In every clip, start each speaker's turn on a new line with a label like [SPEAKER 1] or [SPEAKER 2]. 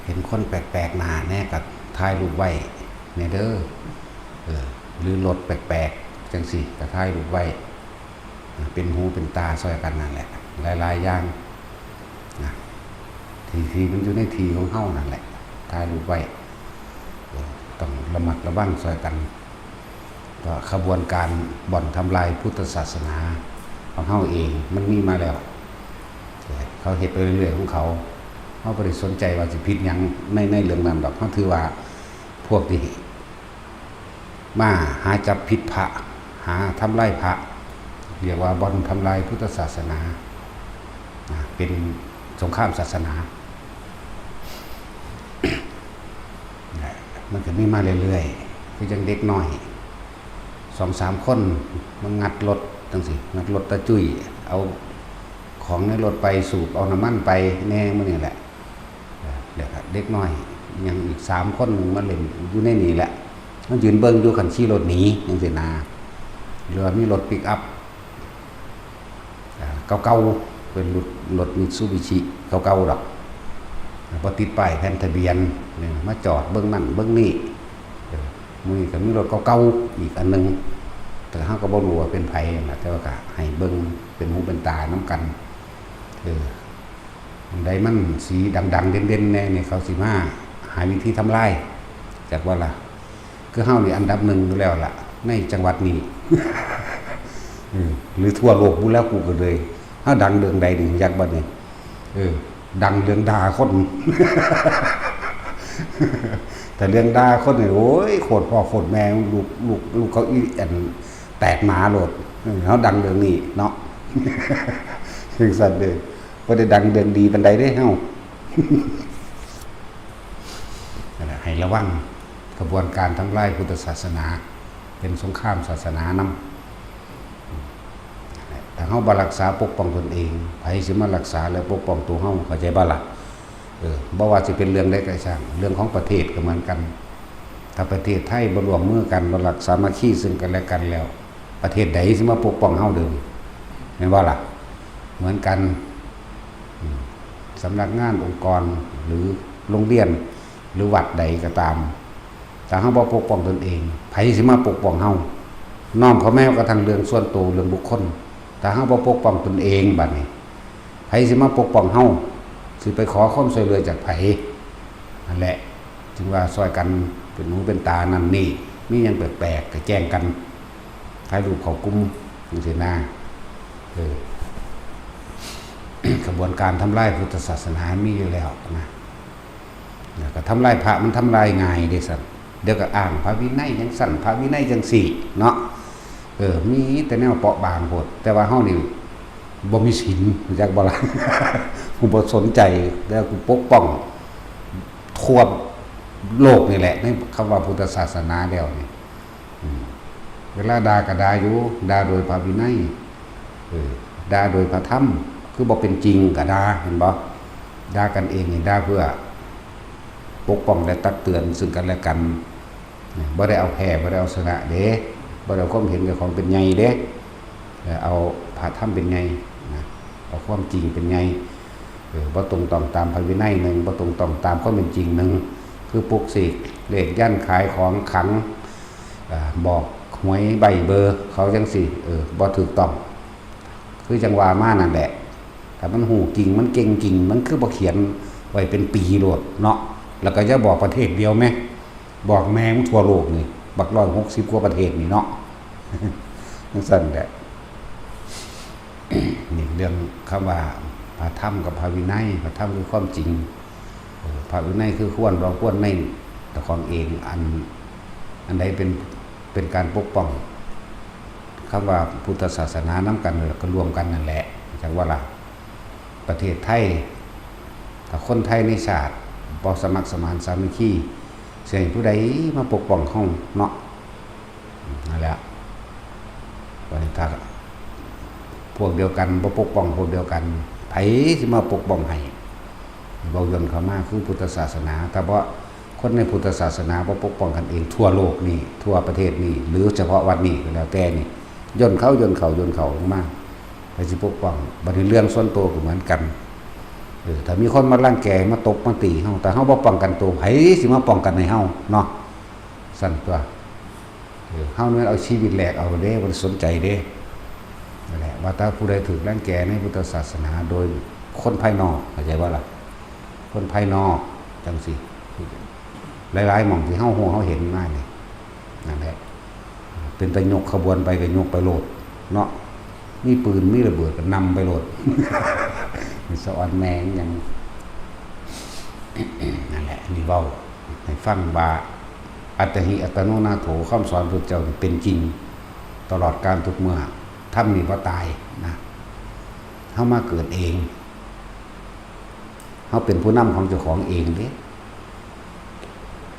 [SPEAKER 1] เห็นคนแปลกๆหน้าแน่กับถ่ายรูปไว้ในเด้อหรือรถแปลกๆจังสิกับถ่ายรูปไว้เป็นหูเป็นตาซอยกันนั่นแหละหลายๆอย่างนะทีมันอยู่ในทีของเฮ้านั่นแหละถ่ายรูปไว้ต้องระมัดระวังซอยกันก็ขบวนการบ่อนทำลายพุทธศาสนาของเฮ้าเองมันมีมาแล้วเขาเห็นไปเรื่อยๆของเขาไม่ได้สนใจว่าจะผิดยังในเรื่องนั้นดอกเขาถือว่าพวกที่มาหาจับผิดพระหาทำลายพระเรียกว่าบ่อนทำลายพุทธศาสนาเป็นสงครามศาสนามันก็มีมาเรื่อยๆคือยังเด็กน้อย2-3 คนมันงัดรถจังสิงัดรถตะจุ้ยเอาของในรถไปสูบเอาน้ำมันไปแน่มันนี่แหละเด็กน้อยยังอีก3 คนมันเล่นอยู่ในนี่แหละมันยืนเบิ้งอยู่ขันขี่รถหนียังสินาเรือมีรถปิกอัพเก่าๆเป็นรถมิตซูบิชิเก่าๆดอกพอติดป้ายแผ่นทะเบียนมาจอดเบิ้งนั่นเบิ้งนี่มือก็มีรถเก่าๆอีกอันนึงแต่เขาก็บ่รู้ว่าเป็นไผนะแต่ว่าก็ให้เบิ้งเป็นหูเป็นตาน้ำกันได้มันสีดังๆเด่นๆแน่เนี่ยเขาสิมาหาวิธีทำลายจากว่าล่ะคือเฮานี่อันดับ1อยู่แล้วล่ะในจังหวัดนี้ หรือทั่วโลกบุแล้วกูก็เลยเฮาดังเรื่องใดนี่อยากบ่นี่ดังเรื่องด่าคน แต่เรื่องด่าคนนี่โอ้ยโคตรพ่อโคตรแม่ลูกเขาอีอันแตกหมาโลดเฮาดังเรื่องนี้เนาะ ถึงสั่นเด้อบ่ได้ดังเรื่องดีปานใดเด้เฮา ให้ระวังกระบวนการทำลายพุทธศาสนาเป็นสงครามศาสนานำแต่เฮาบ่รักษาปกป้องตนเองไผสิมารักษาและปกป้องตัวเฮาเข้าใจบ่ล่ะบ่ว่าสิเป็นเรื่องใดก็ช่างเรื่องของประเทศก็เหมือนกันถ้าประเทศไทยบ่ร่วมมือกันบ่รักษาสามัคคีซึ่งกันและกันแล้วประเทศใดสิมาปกป้องเฮาเด้อแม่นบ่ล่ะเหมือนกันสำนักงานองค์กรหรือโรงเรียนหรือวัดใดก็ตามถ้าเฮาบ่ปกป้องตนเองไผสิมาปกป้องเฮาน้อมเขาแม้กระทั่งเรื่องส่วนตัวเรื่องบุคคลถ้าเฮาบ่ปกป้องตนเองบัดนี้ไผสิมาปกป้องเฮาสิไปขอความช่วยเหลือจากไผนั่นแหละจึงว่าซอยกันเป็นหูเป็นตานั่นนี่มีหยังแปลกๆก็แจ้งกันถ่ายรูปเข้ากลุ่มจังซี่นะกระบวนการทำลายพุทธศาสนามีอยู่แล้วนะก็ทำลายพระมันทำลายง่ายเด้สั่นเดี๋ยวก็อ้างพระวินัยจังสั่นพระวินัยจังสี่เนาะมีแต่แนวเปราะบางโพดแต่ว่าเฮานี่บ่มีศีลรู้จักบ่ล่ะ กูบ่สนใจแล้วกูปกป้องทั่วโลกนี่แหละในคำว่าพุทธศาสนาแล้วนี่เวลาด่าก็ด่าอยู่ด่าโดยพระวินัยด่าโดยพระธรรมคือบ่เป็นจริงก็ด่าเห็นบ่ด่ากันเองนี่ด่าเพื่อปกป้องและตักเตือนซึ่งกันและกันบ่ได้เอาแพ้บ่ได้เอาชนะเด้บ่ได้เอาความเห็นกับของเป็นใหญ่เด้เอาพระธรรมเป็นใหญ่เอาความจริงเป็นไงบ่ตรงต้องตามพระวินัยหนึ่งบ่ตรงต้องตามความเป็นจริงหนึ่งคือปลุกเสกเลขยันขายของขังบอกหวยใบเบอร์เขาจังสิบ่ถูกต้องคือจังว่ามานั่นแหละแต่มันหูจริงมันเก่งจริงมันคือบ่เขียนไว้เป็นปีโลดเนาะแล้วก็จะบอกประเทศเดียวไหมบอกแม่งทั่วโลกนี่บัก160กว่าประเทศนี่เนาะนั่นสั่นแหละนี่เรื่องคำว่าพระธรรมกับพระวินัยพระธรรมคือความจริงพระวินัยคือควรเราควรในแต่ของเองอันใดเป็นการปกป้องคำว่าพุทธศาสนาน้ำกันก็รวมกันนั่นแหละจากว่าล่ะประเทศไทยถ้าคนไทยในชาติบ่สมัครสมานสามัคคีเสียงผู้ใดมาปกป้องเฮาเนาะนั่นแหละวันนี้ถ้าพวกเดียวกันบ่ปกป้องพวกเดียวกันไผสิมาปกป้องให้เว้าย้อนเข้ามาคือพุทธศาสนาแต่ว่าคนในพุทธศาสนาบ่ปกป้องกันเองทั่วโลกนี่ทั่วประเทศนี่หรือเฉพาะวัดนี้ก็แล้วแต่นี่ย่นเขาลงมาไปสิปกป้องบัดนี้เรื่องส่วนตัวก็เหมือนกัน ถ้ามีคนมารังแกมาตบมาตีเฮาแต่เฮาบ่ป้องกันตัวไผสิมาป้องกันให้เฮาเนาะสั่นตัวเฮาเนี่ยเอาชีวิตแลกเอาเด้บ่สนใจเด้นั่นแหละว่าถ้าผู้ใดถูกรังแกในพุทธศาสนาโดยคนภายนอกเข้าใจบ่ล่ะคนภายนอกจังซี่หลายๆหม่องที่เฮาฮู้เฮาเห็นมานี่นั่นแหละเป็นตะยกขบวนไปก็ยกไปโลดเนาะมีปืนมีระเบิดก็นำไปโลดมีสะออนแมงอย่างนั่นแหละนี่เว้าให้ฟังว่าอัตถิอัตโนนาโถคำสอนพระเจ้าเป็นจริงตลอดการทุกเมื่อถ้ามีบ่ตายนะเฮามาเกิดเองเฮาเป็นผู้นำของเจ้าของเองเด้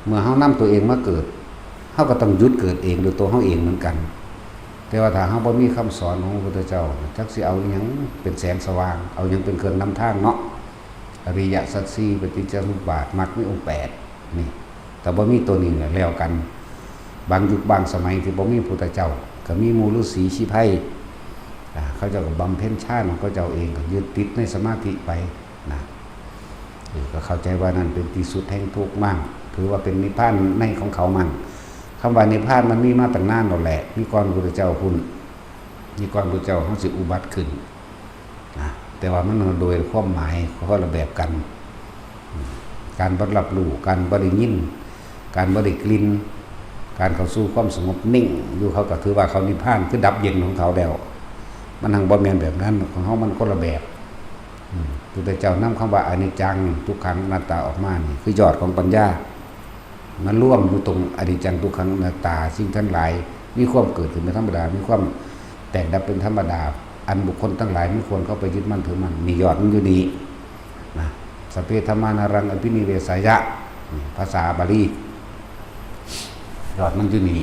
[SPEAKER 1] เมื่อเฮานำตัวเองมาเกิดเฮาก็ต้องหยุดเกิดเองโดยตัวเฮาเองเหมือนกันแต่ว่าถ้าเฮาบ่มีคำสอนของพระพุทธเจ้าจักสิเอาหยังเป็นแสงสว่างเอาหยังเป็นเครื่องนำทางเนาะอริยสัจสี่ปฏิจจสมุปบาทมรรคมีองค์8นี่แต่บ่มีตัวนี้เนี่ยแล้วกันบางยุคบางสมัยที่บ่มีพระพุทธเจ้าก็มีหมู่ฤาษีชีไพเขาเจ้าก็บำเพ็ญฌานของเขาเจ้าเองก็ยึดติดในสมาธิไปนะก็เข้าใจว่านั่นเป็นที่สุดแห่งทุกข์มั่งถือว่าเป็นนิพพานในของเขามั่งคำว่านิพพานมันมีมาตั้งนานแล้วแหละมีก่อนพระพุทธเจ้าพุ่นมีก่อนพระพุทธเจ้าเฮาสิอุบัติขึ้นนะแต่ว่ามันโดยความหมายคนละแบบกันการบ่รับรู้การบ่ได้ยินการบ่ได้กลิ่นการเข้าสู่ความสงบนิ่งอยู่เขาก็ถือว่าเขานิพพานคือดับเย็นของเขาแล้วมันทางบ่แม่นแบบนั้นของเฮามันคนละแบบพระพุทธเจ้านำคำว่าอนิจจังทุกขังอนัตตาออกมานี่คือยอดของปัญญามันร่วมอยู่ตรงอนิจจังทุกขังอนัตตาสิ่งทั้งหลายมีความเกิดขึ้นเป็นธรรมดามีความแตกดับเป็นธรรมดาอันบุคคลทั้งหลายไม่ควรเข้าไปยึดมั่นถือมั่นนี่ยอดมันอยู่นี่นะสัพเพธัมมานารังอภินิเวสายะภาษาบาลียอดมันอยู่นี่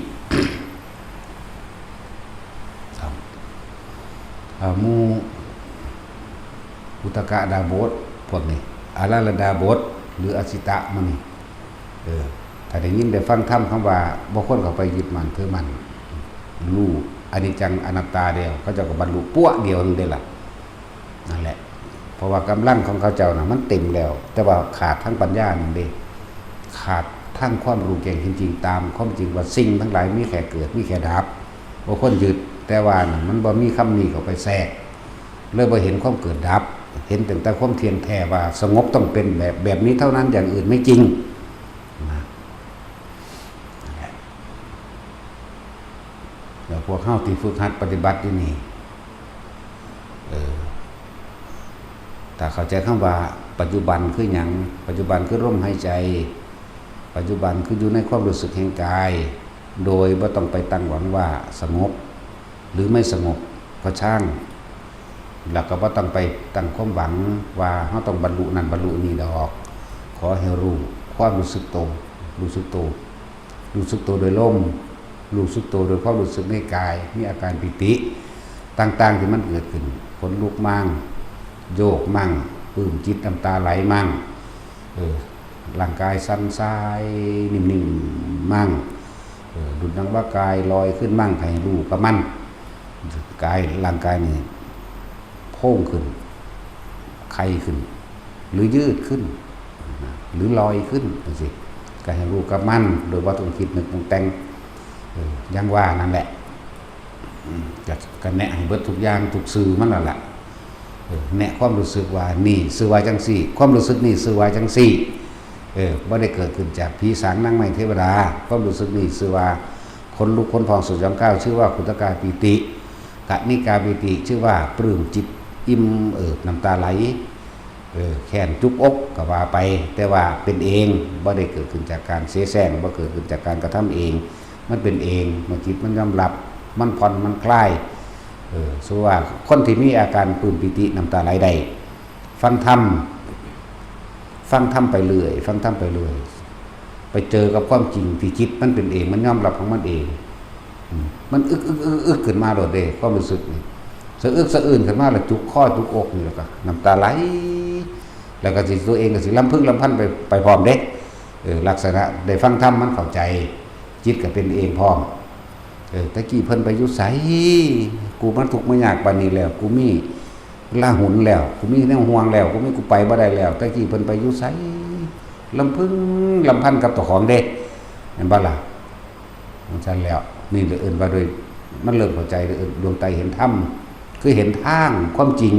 [SPEAKER 1] มูอุตกะดาบทพวกนี้อาราลดาบทหรืออสิตะมันนี่ถ้าได้ยินได้ฟังธรรมคำว่าบ่คนเข้าไปยึดมั่นถือมั่นรู้อนิจจังอนัตตาเดียวเขาเจ้าก็บรรลุปั้วเดียวนึงได้ล่ะนั่นแหละเพราะว่ากำลังของเขาเจ้าน่ะมันเต็มแล้วแต่ว่าขาดทั้งปัญญานั่นเด้ขาดทั้งความรู้แจ้งจริงๆตามความจริงว่าสิ่งทั้งหลายมีแค่เกิดมีแค่ดับบ่คนยึดแต่ว่ามันบ่มีคำนี้เข้าไปแทรกเลยบ่เห็นความเกิดดับเห็นแต่ความเที่ยงแท้ว่าสงบต้องเป็นแบบนี้เท่านั้นอย่างอื่นไม่จริงแล้วพวกเฮาที่ฝึกหัดปฏิบัติอยู่นี่ถ้าเข้าใจคำว่าปัจจุบันคือหยังปัจจุบันคือลมหายใจปัจจุบันคืออยู่ในความรู้สึกแห่งกายโดยบ่ต้องไปตั้งหวังว่าสงบหรือไม่สงบก็ช่างแล้วก็บ่ต้องไปตั้งความหวังว่าเฮาต้องบรรลุนั่นบรรลุนี่ดอกขอให้รู้ความรู้สึกตัวรู้สึกตัวรู้สึกตัวโดยลมรู้สึกตัวโดยความรู้สึกในกายมีอาการปิติต่างๆที่มันเกิดขึ้นขนลุกมั่งโยกมั่งปลื้มจิตน้ำตาไหลมั่งร่างกายสั่นทรายนิ่มๆมั่งดุจดังว่ากายลอยขึ้นมั่งให้รู้กับมันกายร่างกายนี่โพ่งขึ้นไข่ขึ้นหรือยืดขึ้นหรือลอยขึ้นสิก็ให้รู้กับมันโดยว่าต้องคิดนึกปรุงแต่งยังว่านั่นแหละกันแนะให้เบิดทุกอย่างทุกสื่อมันนั่นแหละแนะความรู้สึกว่านี่สื่อว่าจังสี่ความรู้สึกนี่สื่อว่าจังสี่บ่ได้เกิดขึ้นจากผีสางนางไม้เทวดาความรู้สึกนี่สื่อว่าคนลุกคนพองสุดย่อมก้าวชื่อว่าคุตกาปิติกนิกาปิติชื่อว่าปลื้มจิตอิ่มน้ำตาไหลแขนจุกอกก็ว่าไปแต่ว่าเป็นเองบ่ได้เกิดขึ้นจากการเสแสร้งบ่เกิดขึ้นจากการกระทำเองมันเป็นเองเมื่อจิตมันยอมรับมันผ่อนมันคลายส่วนว่าคนที่มีอาการปลื้มปิติน้ำตาไหลได้ฟังธรรมไปเรื่อยฟังธรรมไปเรื่อยไปเจอกับความจริงที่จิตมันเป็นเองมันยอมรับของมันเองมันอึกขึ้นมาโดดเด้ความรู้สึกนี่สะอึกสะอื้นขึ้นมาแล้วจุกคอจุกอกนี่แล้วก็น้ำตาไหลแล้วก็สิตัวเองก็สิลำพึงลำพันไปพร้อมเด้ลักษณะได้ฟังธรรมมันเข้าใจจิตก็เป็นเองพร้อมตะกี้เพิ่นไปอยู่ไสกูมันทุกข์มายากปานนี้แล้วกูมี ลาหุนแล้วกูมีแนวห่วงแล้วกูมีกูไปบ่ได้แล้วตะกี้เพิ่นไปอยู่ไสลำพึงลำพันกับเจ้าของเด้เห็นบ่ล่ะมันซั่นแล้วนี่เลยเอิ้นว่าโดยมันเริ่มเข้าใจดวงตาเห็นธรรมคือเห็นทางความจริง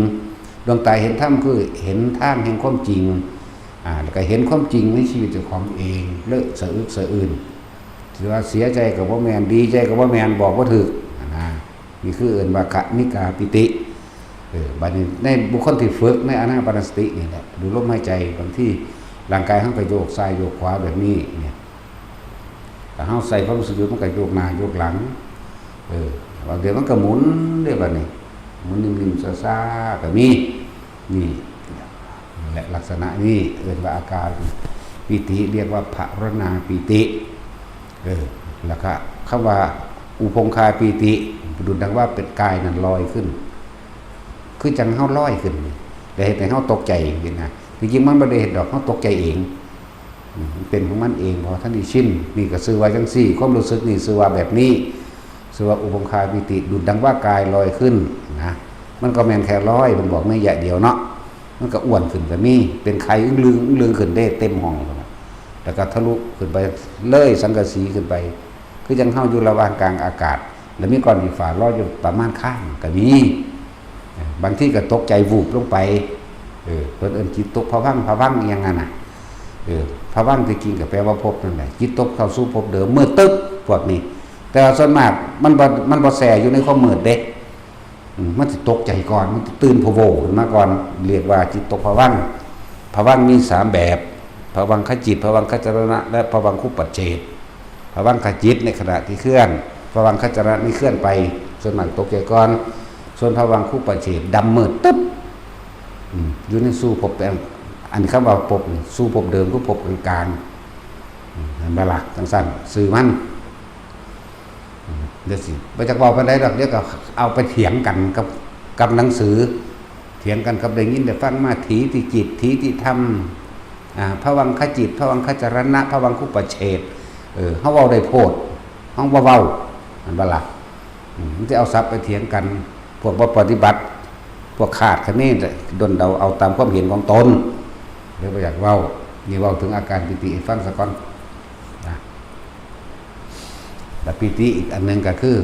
[SPEAKER 1] ดวงตาเห็นธรรมคือเห็นทางแห่งความจริงแล้วก็เห็นความจริงในชีวิตเจ้าของเองเลอะสะอึกสะอื่นถือว่าเสียใจกับบ่แม่นดีใจกับบ่แม่นบอกบ่ถูกนะนี่คือเอิ้นว่านิกาปิติบัดนี้ในบุคคลที่ฝึกในอานาปานสตินี่แหละดูลมหายใจบางที่ร่างกายเฮาก็โยกซ้ายโยกขวาแบบนี้เนี่ยถ้าเฮาใส่ความรู้สึกอยู่มันก็โยกหน้าโยกหลังบางเดี๋ยวมันก็หมุนได้บัดนี้หมุนนิ่มๆซ่าๆก็มีนี่และลักษณะนี้เรียกว่าอาการปิติเรียกว่าภรณาปิติแล้วก็คำว่าอุปงคาปิติดูดังว่าเป็นกายนั้นลอยขึ้นคือจังเฮาลอยขึ้นแต่เห็นแต่เฮาตกใจจริงๆนะจริงๆมันบ่ได้เห็นดอกเฮาตกใจเองมันเป็นของมันเองพอท่านนี่ชินนี่ก็ชื่อว่าจังซี่ความรู้สึกนี่ชื่อว่าแบบนี้ชื่อว่าอุปงคาปิติดูดังว่ากายลอยขึ้นนะมันก็แม่นแค่ลอยมันบอกไม่อย่าเดียวเนาะมันก็อ้วนขึ้นก็มีเป็นไข่อึ้งลึงขึ้นได้เต็มห้องแล้วก็ทะลุขึ้นไปเลยสังกะสีขึ้นไปคือจังเฮาอยู่ระหว่างกลางอากาศแล้วมีก้อนฝาลอยอยู่ประมาณข้างก็มีบางที่ก็ตกใจวูบลงไปเพิ่นเอิ้นจิตตกภวังค์อีหยังงั้นน่ะภวังค์ที่จริงก็แปลว่าภพนั่นแหละจิตตกเข้าสู่ภพเดิมมืดตึ๊บพวกนี้แต่ส่วนมากมันบ่แส่อยู่ในความมืดเด้มันสิตกใจก่อนมันตื่นโผล่ขึ้นมาก่อนเรียกว่าจิตตกภวังค์มี3แบบภวังคจิตภวังคจรณะและภวังคุปปัจเจกภวังคจิตในขณะที่เคลื่อนภวังคจรณะนี่เคลื่อนไปส่วนมากตกใจก่อนส่วนภวังคุปปัจเจกดำมืดตึ๊บอยู่ในสู่ภพแต่อันคำว่าภพสู่ภพเดิมก็ภพกลางๆนั่นบ่ล่ะจังซั่นสื่อมันเดี๋ยวสิไปจากบอกไปได้หรอกเดี๋ยวก็เอาไปเถียงกันกับหนังสือเถียงกันกับได้ยินได้ฟังมาถีติจิตถีติธรรมภวังคจิตภวังคจรณะภวังคุปปัจเฉทเฮาเว้าได้โพดเฮาบ่เว้ามันบ่ล่ะมันสิเอาทรัพย์ไปเถียงกันพวกบ่ปฏิบัติพวกขาดคะแนนดนเดาเอาตามความเห็นของตนเดี๋ยวบ่อยากเว้านี่เว้าถึงอาการปิติให้ฟังซะก่อนแต่ปิติอีกอันนึงก็คือ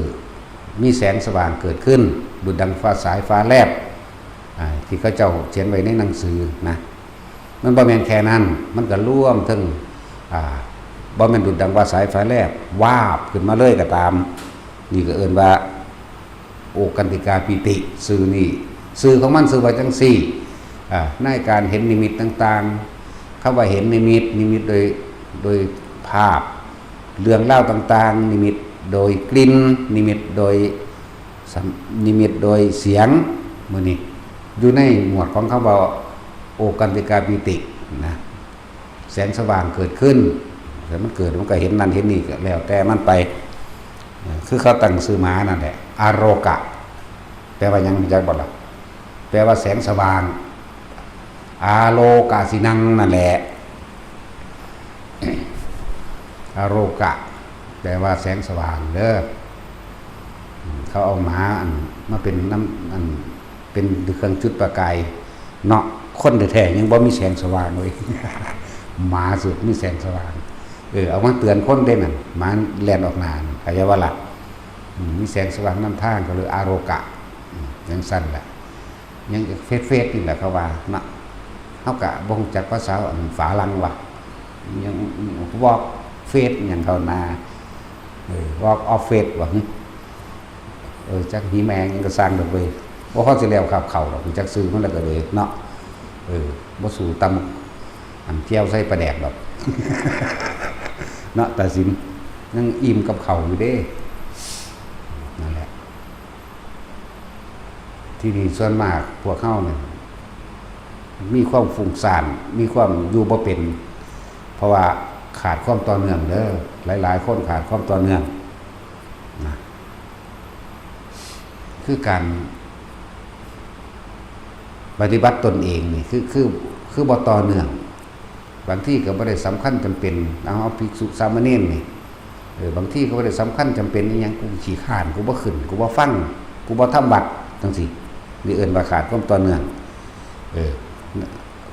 [SPEAKER 1] มีแสงสว่างเกิดขึ้นดุจดังฟ้าสายฟ้าแลบที่เขาเจ้าเขียนไว้ในหนังสือนะมันบ่แม่นแค่นั้นมันก็ร่วมถึงบ่แม่นดุจดังฟ้าสายฟ้าแลบวาบขึ้นมาเลยก็ตามนี่ก็เอิ้นว่าโอกันติกาปิติสื่อนี่สื่อของมันสื่อว่าจังซี่ในการเห็นนิมิตต่างๆคำว่าเห็นนิมิตโดยภาพเรื่องเล่าต่างๆนิมิตโดยกลิ่นนิมิตโดยเสียงมื้อนี้อยู่ในหมวดของคำว่าโอกันติกาปิตินะแสงสว่างเกิดขึ้นแต่มันเกิดมันก็เห็นนั่นเห็นนี่ก็แล้วแต่มันไปคือเขาตั้งชื่อมานั่นแหละอโรกะแปลว่าหยังจักบ่ล่ะแปลว่าแสงสว่างอาโลกาสินังนั่นแหละอโรกะแปลว่าแสงสว่างเด้อเขาเอาหมามาเป็นน้ำเป็นเครื่องจุดประกายเนาะคนแท้ๆยังบ่มีแสงสว่างเลยหมาสุดมีแสงสว่างเอามาเตือนคนได้นั่นหมาแล่นออกหน้าขยะว่าล่ะมีแสงสว่างนำทางก็เลยอโรกะยังสั้นแหละยังเฟซนี่แหละเขาว่าเนาะเฮาก็บ่รู้จักภาษาฝรั่งว่ะยังบอกเฟซอย่างเขานาวอล์กออฟเฟซว่าจักหีแมงยังก็สร้างดอกเว้ยบ่พอสิแล้วครับเข้าดอกจักซื้อมันแล้วก็เลยเนาะบ่สู่ตำเจียวใส่ปลาแดกดอก เนาะแต่สินยังอิ่มกับเขาอยู่เด้นั่นแหละที่นี่ส่วนมากพวกเฮาเนี่ยมีความฟุ้งซ่านมีความอยู่บ่เป็นเพราะว่าขาดความต่อเนื่องเด้อหลายๆคนขาดความต่อเนื่องนะคือการปฏิบัติตนเองนี่คือบ่ต่อเนื่องบางที่ก็บ่ได้สำคัญจำเป็นเอาภิกษุสามเณรนี่บางที่ก็บ่ได้สำคัญจำเป็นอีหยังกูขี้ข้านกูบ่ขึ้นกูบ่ฟังกูบ่ทำบัตรจังซี่ นี่เอิ้นว่าขาดความต่อเนื่อง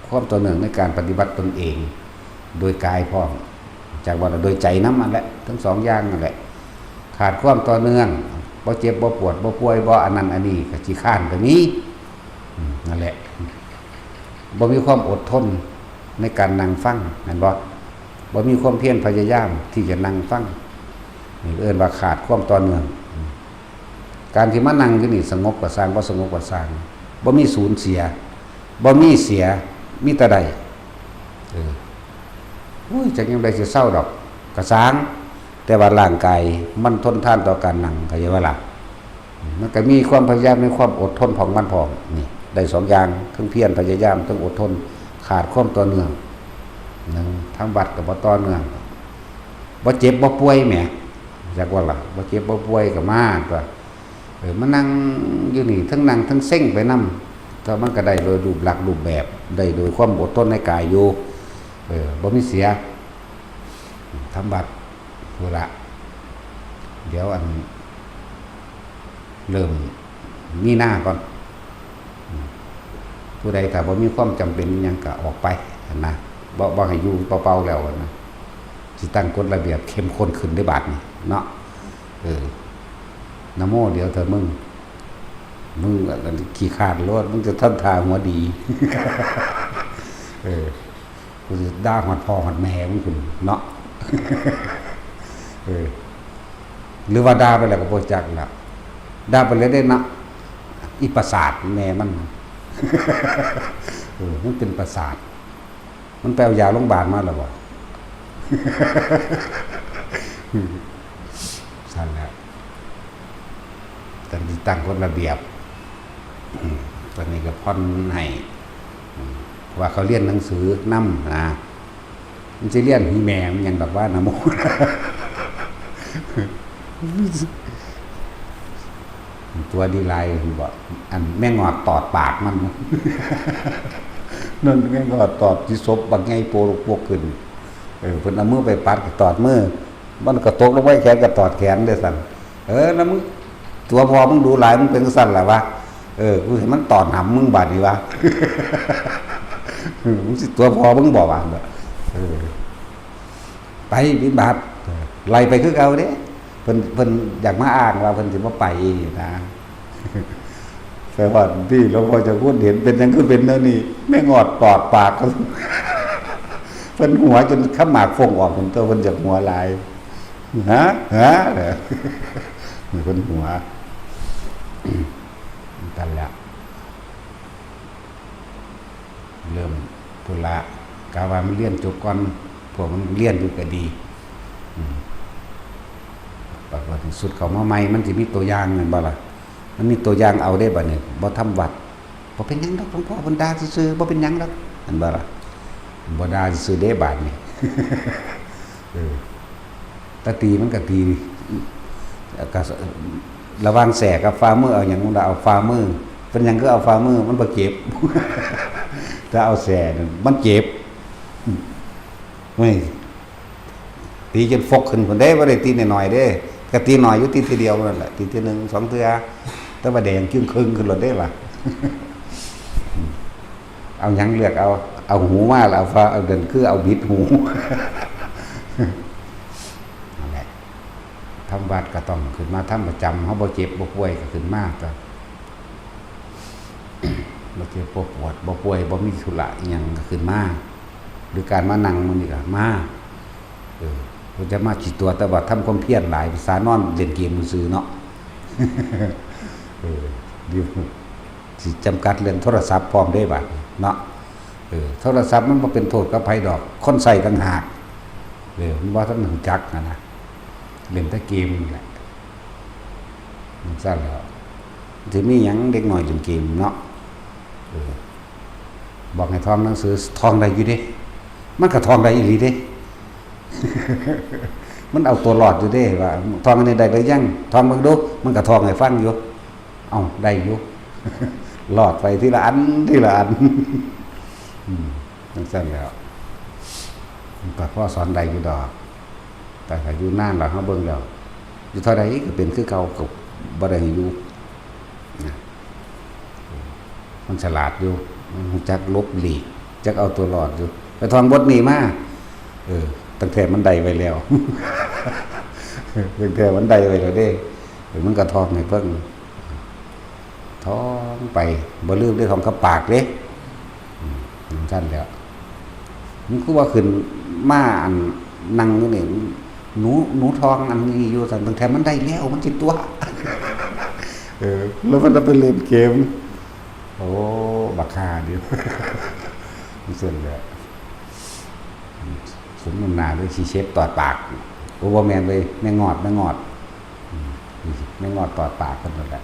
[SPEAKER 1] ความต่อเนื่องในการปฏิบัติตนเอง โดยกายพร้อมจากว่าโดยใจน้ำมันแหละทั้งสองอย่างนั่นแหละขาดความต่อเนื่องบ่เจ็บบ่ปวดบ่ป่วยบ่อันนั้นอันนี้ก็ขี้ข้านก็มีนั่นแหละบ่มีความอดทนในการนั่งฟังนั่นบ่มีความเพียรพยายามที่จะนั่งฟังนี่เอิ้นว่าขาดความต่อเนื่องการที่มานั่งอยู่นี่สงบก็สร้างบ่สงบก็สร้างบ่มีสูญเสียบ่มีเสียมีแต่ได้จักยังได้สิเศร้าดอกกระสางแต่ว่าร่างกายมันทนทานต่อการนั่งก็อย่าว่าล่ะมันก็มีความพยายามในความอดทนของมันพร้อมนี่ได้สองอย่างทั้งเพียรพยายามทั้งอดทนขาดความต่อเนื่องนึงทำบัดก็บ่ต่อเนื่องบ่เจ็บบ่ป่วยแหมจักว่าล่ะบ่เจ็บบ่ป่วยก็มาตัวมานั่งอยู่นี่ทั้งนั่งทั้งเส้งไปนำแต่มันก็ได้โดยรูปหลักรูปแบบได้โดยความอดทนในกายอยู่บ่มีเสียทำบัตรผู้ละเดี๋ยวอันเริ่มมีหน้าก่อนผู้ใดถ้าบ่มีความจำเป็นหยังก็ออกไปนะบ่ให้อยู่เป่าๆแล้วนะสิตั้งกฎระเบียบเข้มข้นขึ้นได้บาดนี้เนาะนะโมเดี๋ยวเธอมึงขี้ขาดรถมึงจะทำทางหัวดีกูจะด่าหอดพ่อหอดแม่มึงคุณเนาะหรือว่าด่าไปแล้วก็บ่จักแล้วด่าไปแล้วได้นะอีประสาทแม่มันมันเป็นประสาทมันไปเอายาโรงพยาบาลมาแล้วบ่สั่นแล้วแต่ตั้งกฎระเบียบตอนนี้ก็ผ่อนให้ว่าเขาเรียนหนังสือนำนะมันจะเรียนฮีแม่มันยังแบบว่านะโมตัวดีไลน์บอกอันแม่งอดตอดปากมันนั่นแม่งอดตอดที่ศพบางไงโปรพวกขึ้นเพิ่นเอามือไปปัดก็ตอดมือมันก็ตกลงไว้แขนก็ตอดแขนได้สั่นแล้วมึงตัวพอมึงดูหลายมึงเป็นสั่นแหละวะกูเห็นมันตอดหำมึงบาดดีวะมึงสิตัวพอมึงบอกว่าไปบิณฑบาตไล่ไปคือเก่าเด้เพิ่นอยากมาอ้างว่าเพิ่นสิบ่ไปนะแต่ว่าที่หลวงพ่อจะพูดเห็นเป็นจังคือเป็นแนวนี้แม่งอดตอดปากเขาเพิ่นหัวจนขมักฟงออกเพิ่นตัวเพิ่นจากหัวลายฮะเพิ่นหัวกันแล้วเริ่มธุระกาว่ามันเรียนจบก่อนพวกมันเรียนอยู่ก็ดีปรากฏสุดเขามาใหม่มันสิมีตัวอย่างนั่นบ่ล่ะมันมีตัวอย่างเอาได้บ่เนี่ยบ่ทำวัดบ่เป็นหยังดอกหลวงพ่อเพิ่นด่าซื่อๆบ่เป็นหยังดอกนั่นบ่ล่ะบ่ด่าซื่อเด้บาดนี่ตะตีมันก็ตีก็ระวังแสกับฝ่ามือเอาหยังมันเอาฝ่ามือเป็นหยังก็เอาฝ่ามือมันบ่เจ็บถ้าเอาแสมันเจ็บไม่ตีจนฟกขึ้นคนได้บ่ได้ตีน้อยๆเด้ก็ตีน้อยอยู่ตีทีเดียวนั่นแหละตีทีนึง2เทื่อแต่ว่าแดงครึ่งขึ้นรถได้ล่ะเอาหยังเลือกเอาหูมาแล้วเอาเดินคือเอาบิดหูนั่นแหละทำวัดก็ต้องขึ้นมาทำประจำเฮาบ่เจ็บบ่ป่วยก็ขึ้นมาก็บ่เจ็บบ่ปวดบ่ป่วยบ่มีธุระอีหยังก็ขึ้นมาหรือการมานั่งมันนี่ก็มามันจะมาจิตตัวแต่ว่าทำความเพียรหลายภาษานอนเล่นเกมมือซื้อเนาะดิสิจำกัดเรื่องโทรศัพท์พร้อมได้บัดเนาะโทรศัพท์มันบ่เป็นโทษกับไผดอกคนใส่ต่างหากมันบ่ทันรู้จักนะเล่นแต่เกมนี่แหละมันซั่นแล้วสิมีหยังเด็กน้อยเล่นเกมเนาะบอกให้ท่องหนังสือท่องได้อยู่เด้มันก็ท่องได้อีหลีเด้ มันเอาตัวรอดอยู่เด้ว่าท่องอันนี้ได้หรือยังท่องเบิ่งดูมันก็ท่องให้ฟังอยู่เอาได้อยู่ รอดไปทีละอันนั่นซั่นแล้วมันก็พอสอนได้อยู่ดอกแต่ถ้าอยู่นานแล้วเฮาเบิ่งแล้วอยู่เท่าใดก็เป็นคือเก่าก็บ่ได้อยู่นะ มันฉลาดอยู่มันจักลบหลีกจักเอาตัวรอดอยู่ไปทองบทนี้มาตั้งแต่มันใดไว้แล้วตั้งแต่มันใดไว้แล้วเด้มันก็ทองให้เพิ่งท้องไปบ่ลืมได้ทองกับปากเด้ท่านแล้วมันคือว่าขึ้นมาอันนั่งนี่หนูทองอันนี้อยู่สั่นตั้งแต่มันได้แล้วมันจิตตัวแล้วมันจะไปเล่นเกมโอ้บักฮาเดียวมันเสื่อมเลยสมน้ำหนาด้วยชีเชฟตอดปากโอ้บ่แมนเลยแม่งอดแม่งอดตอดปากกันหมดแหละ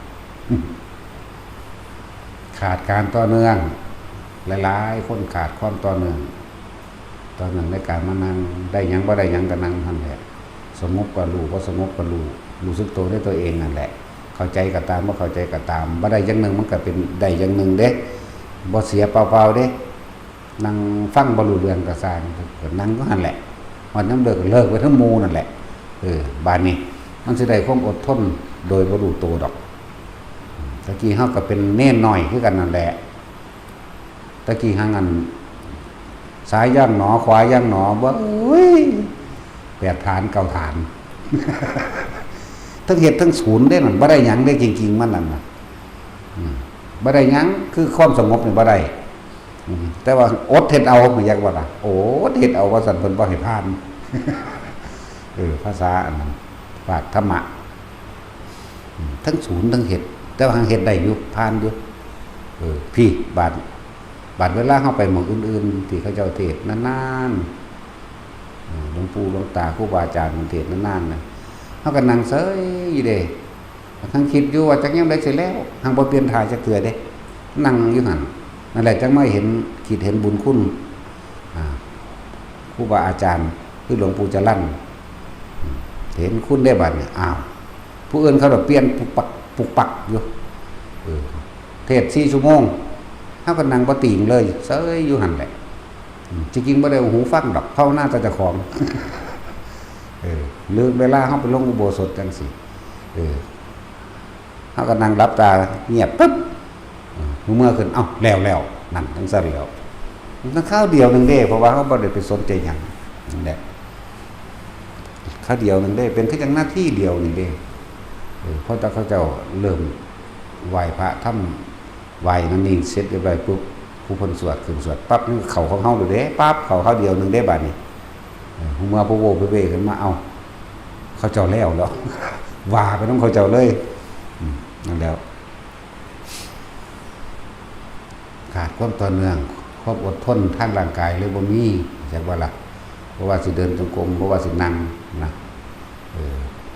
[SPEAKER 1] ขาดการต่อเนื่องหลายๆคนขาดความต่อเนื่องในการมานั่งได้ยังบ่ได้ยังก็นั่งนั่นแหละสงบก็รู้ว่าสงบก็รู้สึกตัวได้ตัวเองนั่นแหละเข้าใจก็ตามบ่เข้าใจก็ตามบ่ได้อย่างนึงมันก็เป็นได้อย่างนึงเด้บ่เสียเปล่าๆเด้นั่งฟังบ่รู้เรื่องก็สร้างก็นั่งก็หั่นแหละวันนั้นเลิกไปทั้งหมู่นั่นแหละบาดนี้มันสิได้ความอดทนโดยบ่รู้ตัวดอกตะกี้เฮาก็เป็นเน้นน้อยคือกันนั่นแหละตะกี้หางันซ้ายย่างหนอขวาย่างหนอบ่8ฐาน9ฐานทั้งเฮ็ดทั้งศูนย์ได้นั่นบ่ได้หยังได้จริงๆมันนั่นน่ะบ่ได้หยังคือความสงบนี่บ่ได้แต่ว่าอดเฮ็ดเอามันอยากว่าล่ะโอ้อดเฮ็ดเอาว่าสั่นเพิ่นบ่ให้ผ่านภาษาอันนั้นฝากธรรมะทั้งศูนย์ทั้งเฮ็ดแต่ว่าเฮ็ดได้อยู่ผ่านอยู่พี่บาดเวลาเข้าไปหมู่อื่นๆที่เขาเจ้าเทศนานๆหลวงปู่หลวงตาครูบาอาจารย์เทศนานๆน่ะเฮาก็นั่งเฉยอยู่เด้ทั้งคิดอยู่ว่าจักยามใดสิแล้วหังบ่เปลี่ยนท่าจักเทื่อเด้นั่งอยู่หั่นนั่นแหละจังไม่เห็นคิดเห็นบุญคุณครูบาอาจารย์คือหลวงปู่จรัญเห็นคุณได้บัดนี้อ้าวผู้อื่นเขาเปลี่ยนปุกปักอยู่เทศ4ชั่วโมงเฮาก็นั่งบ่ติงเลยเซยอยู่หั่นแหละจริงๆบ่ได้หูฟังดอกเข้าหน้าแต่เจ้าของลืมเวลาเฮาไปลงอุโบสถจังซี่เฮาก็นั่งหลับตาเงียบปึ๊บเมื่อขึ้นเอ้าแล้วนั่นจังซั่นแล้วมันข้าวเดียวนึงเด้เพราะว่าเฮาบ่ได้ไปสนใจหยังนั่นแหละข้าวเดียวนึงเด้เป็นแค่จังหน้าที่เดียวนึงเด้เพราะถ้าเขาเจ้าเริ่มไหว้พระทำไหว้นั่นนี่เสร็จเรียบร้อยปุ๊บผู้เพิ่นสวดขึ้นสวดปั๊บนี่เข้าของเฮาเลยเด้ปั๊บเข้าข้าวเดียวนึงเด้บัดนี้เมื่อพวกโวไปเว้ขึ้นมาเอาเขาเจ้าแล้วว่าไปต้องเขาเจ้าเลยนั่นแล้วขาดความต่อเนื่องความอดทนทางร่างกายเลยบ่มีจักว่าล่ะเพราะว่าสิเดินจงกรมเพราะว่าสินั่งนะ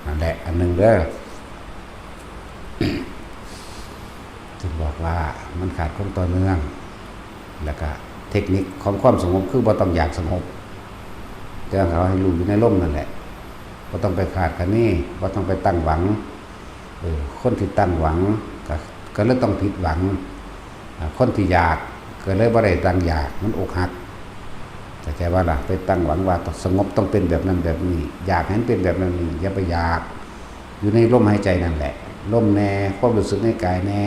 [SPEAKER 1] นั่นแหละอันนึงเด้อจึงบอกว่ามันขาดความต่อเนื่องแล้วก็เทคนิคของความสงบคือบ่ต้องอยากสงบแต่เขาให้รู้อยู่ในร่มนั่นแหละบ่ต้องไปขาดกันนี่บ่ต้องไปตั้งหวังคนที่ตั้งหวังก็เลยต้องผิดหวังคนที่อยากก็เลยบ่ได้ตั้งอยากมันอกหักแต่แค่ว่าล่ะไปตั้งหวังว่าสงบต้องเป็นแบบนั้นแบบนี้อยากให้เป็นแบบนั้นนี่อย่าไปอยากอยู่ในลมหายใจนั่นแหละลมแน่ความรู้สึกในกายแน่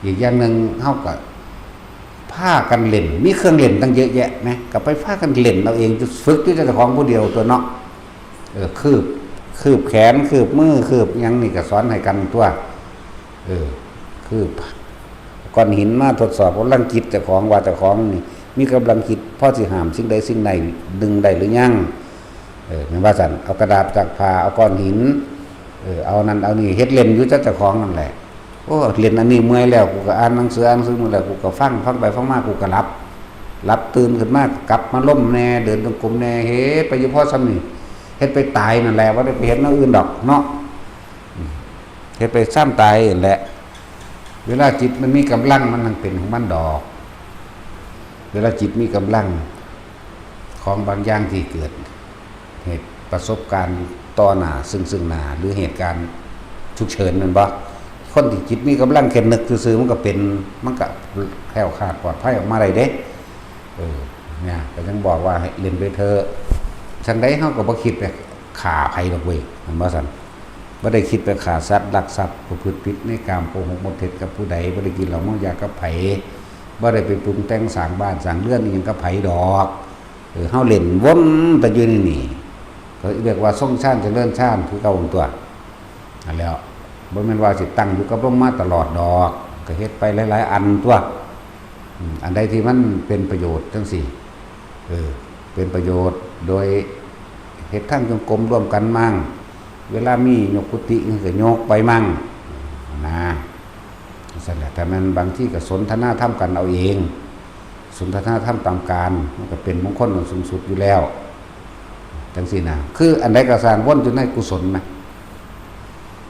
[SPEAKER 1] อีกอย่างนึงเฮาก็ผ้ากันเล่นมีเครื่องเล่นตั้งเยอะแยะมั้ยก็ไปผ้ากันเล่นเอาเองฝึกอยู่เจ้าของผู้เดียวตัวเนาะคืบแขนคืบมือคืบหยังนี่ก็สอนให้กันตัวคืบก้อนหินมาทดสอบกำลังคิดเจ้าของว่าเจ้าของนี่มีกำลังคิดพอสิห้ามสิ่งใดสิ่งใดดึงได้หรือยังแม่นว่าซั่นเอากระดาษจากผ้าเอาก้อนหินเอานั่นเอานี่เฮ็ดเล่นอยู่เจ้าของนั่นแหละโอ้เล่นอันนี้เมื่อยแล้วกูก็อ่านหนังสือมื้อแล้วกูก็ฟังไปฟังมากูก็หลับตื่นขึ้นมากลับมาล้มแน่เดินจงกรมแน่เฮ็ดไปอยู่พอซ้ำนี่เฮ็ดไปตายนั่นแหละบ่ได้ไปเฮ็ดแนวอื่นดอกเนาะเฮ็ดไปซ้ำตายนั่นแหละเวลาจิตมันมีกำลังมันนั่งเป็นของมันดอกเวลาจิตมีกำลังของบางอย่างที่เกิดเหตุประสบการณ์ต่อหน้าซึ่งหน้าหรือเหตุการณ์ฉุกเฉินนั่นบ่คนที่จิตมีกำลังแค่นึกซื่อๆมันก็เป็นมันก็แคล้วคลาดปลอดภัยออกมาได้เด้เนี่ยก็ยังบอกว่าให้เล่นไปเถอะฉันได้เฮาก็บ่คิดไปฆ่าไผดอกเว้ยมันบ่ซั่น บ่ได้คิดไปฆ่าสัตว์ลักทรัพย์ประพฤติผิดในกามโกหกมดเท็จกับผู้ใดบ่ได้กินเหล้าเมายากับไผบ่ได้ไปปรุงแต่งสร้างบ้านสร้างเรือนอีหยังกับไผดอกเฮาเล่นวนแต่อยู่ในนี่ก็เรียกว่าทรงชาติเจริญชาติคือเก่าตัวนั่นแล้วบ่แม่นว่าสิตั้งอยู่กับลมมาตลอดดอกก็เฮ็ดไปหลายๆอันตัวอันใดที่มันเป็นประโยชน์จังซี่เป็นประโยชน์โดยเฮ็ดทางจงกรมร่วมกันมั่งเวลามียกกุฏิก็ยกไปมั่งนะสั่นแหละแต่มันบางที่ก็สนทนาธรรมกันเอาเองสนทนาธรรมตามการมันก็เป็นมงคลสูงสุดอยู่แล้วจังซี่นะคืออันใดก็สร้างวนจนให้กุศลมั้ย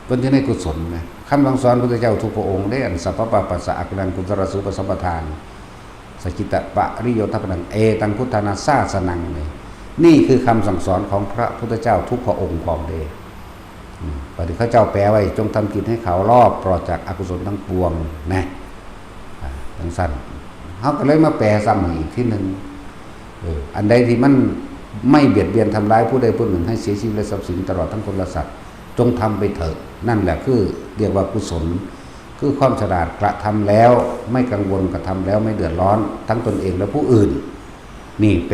[SPEAKER 1] วนจนให้กุศลมั้ยคำสอนพระพุทธเจ้าทุกพระองค์ได้อันสัพพะปัสสะอักขังกุศลสุปสัมปทานสกิตะปะริโยทัพนังเอตังพุทธานาสาสนังนี่คือคำสั่งสอนของพระพุทธเจ้าทุกพระองค์ของเดชปฏิข้าเจ้าแปลไว้จงทำกิจให้เขารอบปลอดจากอกุศลทั้งปวงนะทั้งสั้นเขาก็เลยมาแปลซ้ำอีกที่หนึ่งอันใดที่มันไม่เบียดเบียนทำร้ายผู้ใดผู้หนึ่งให้เสียชีวิตและทรัพย์สินตลอดทั้งคนและสัตว์จงทำไปเถิดนั่นแหละคือเรียกว่ากุศลคือความฉลาดกระทำแล้วไม่กังวลกระทำแล้วไม่เดือดร้อนทั้งตนเองและผู้อื่นนี่แป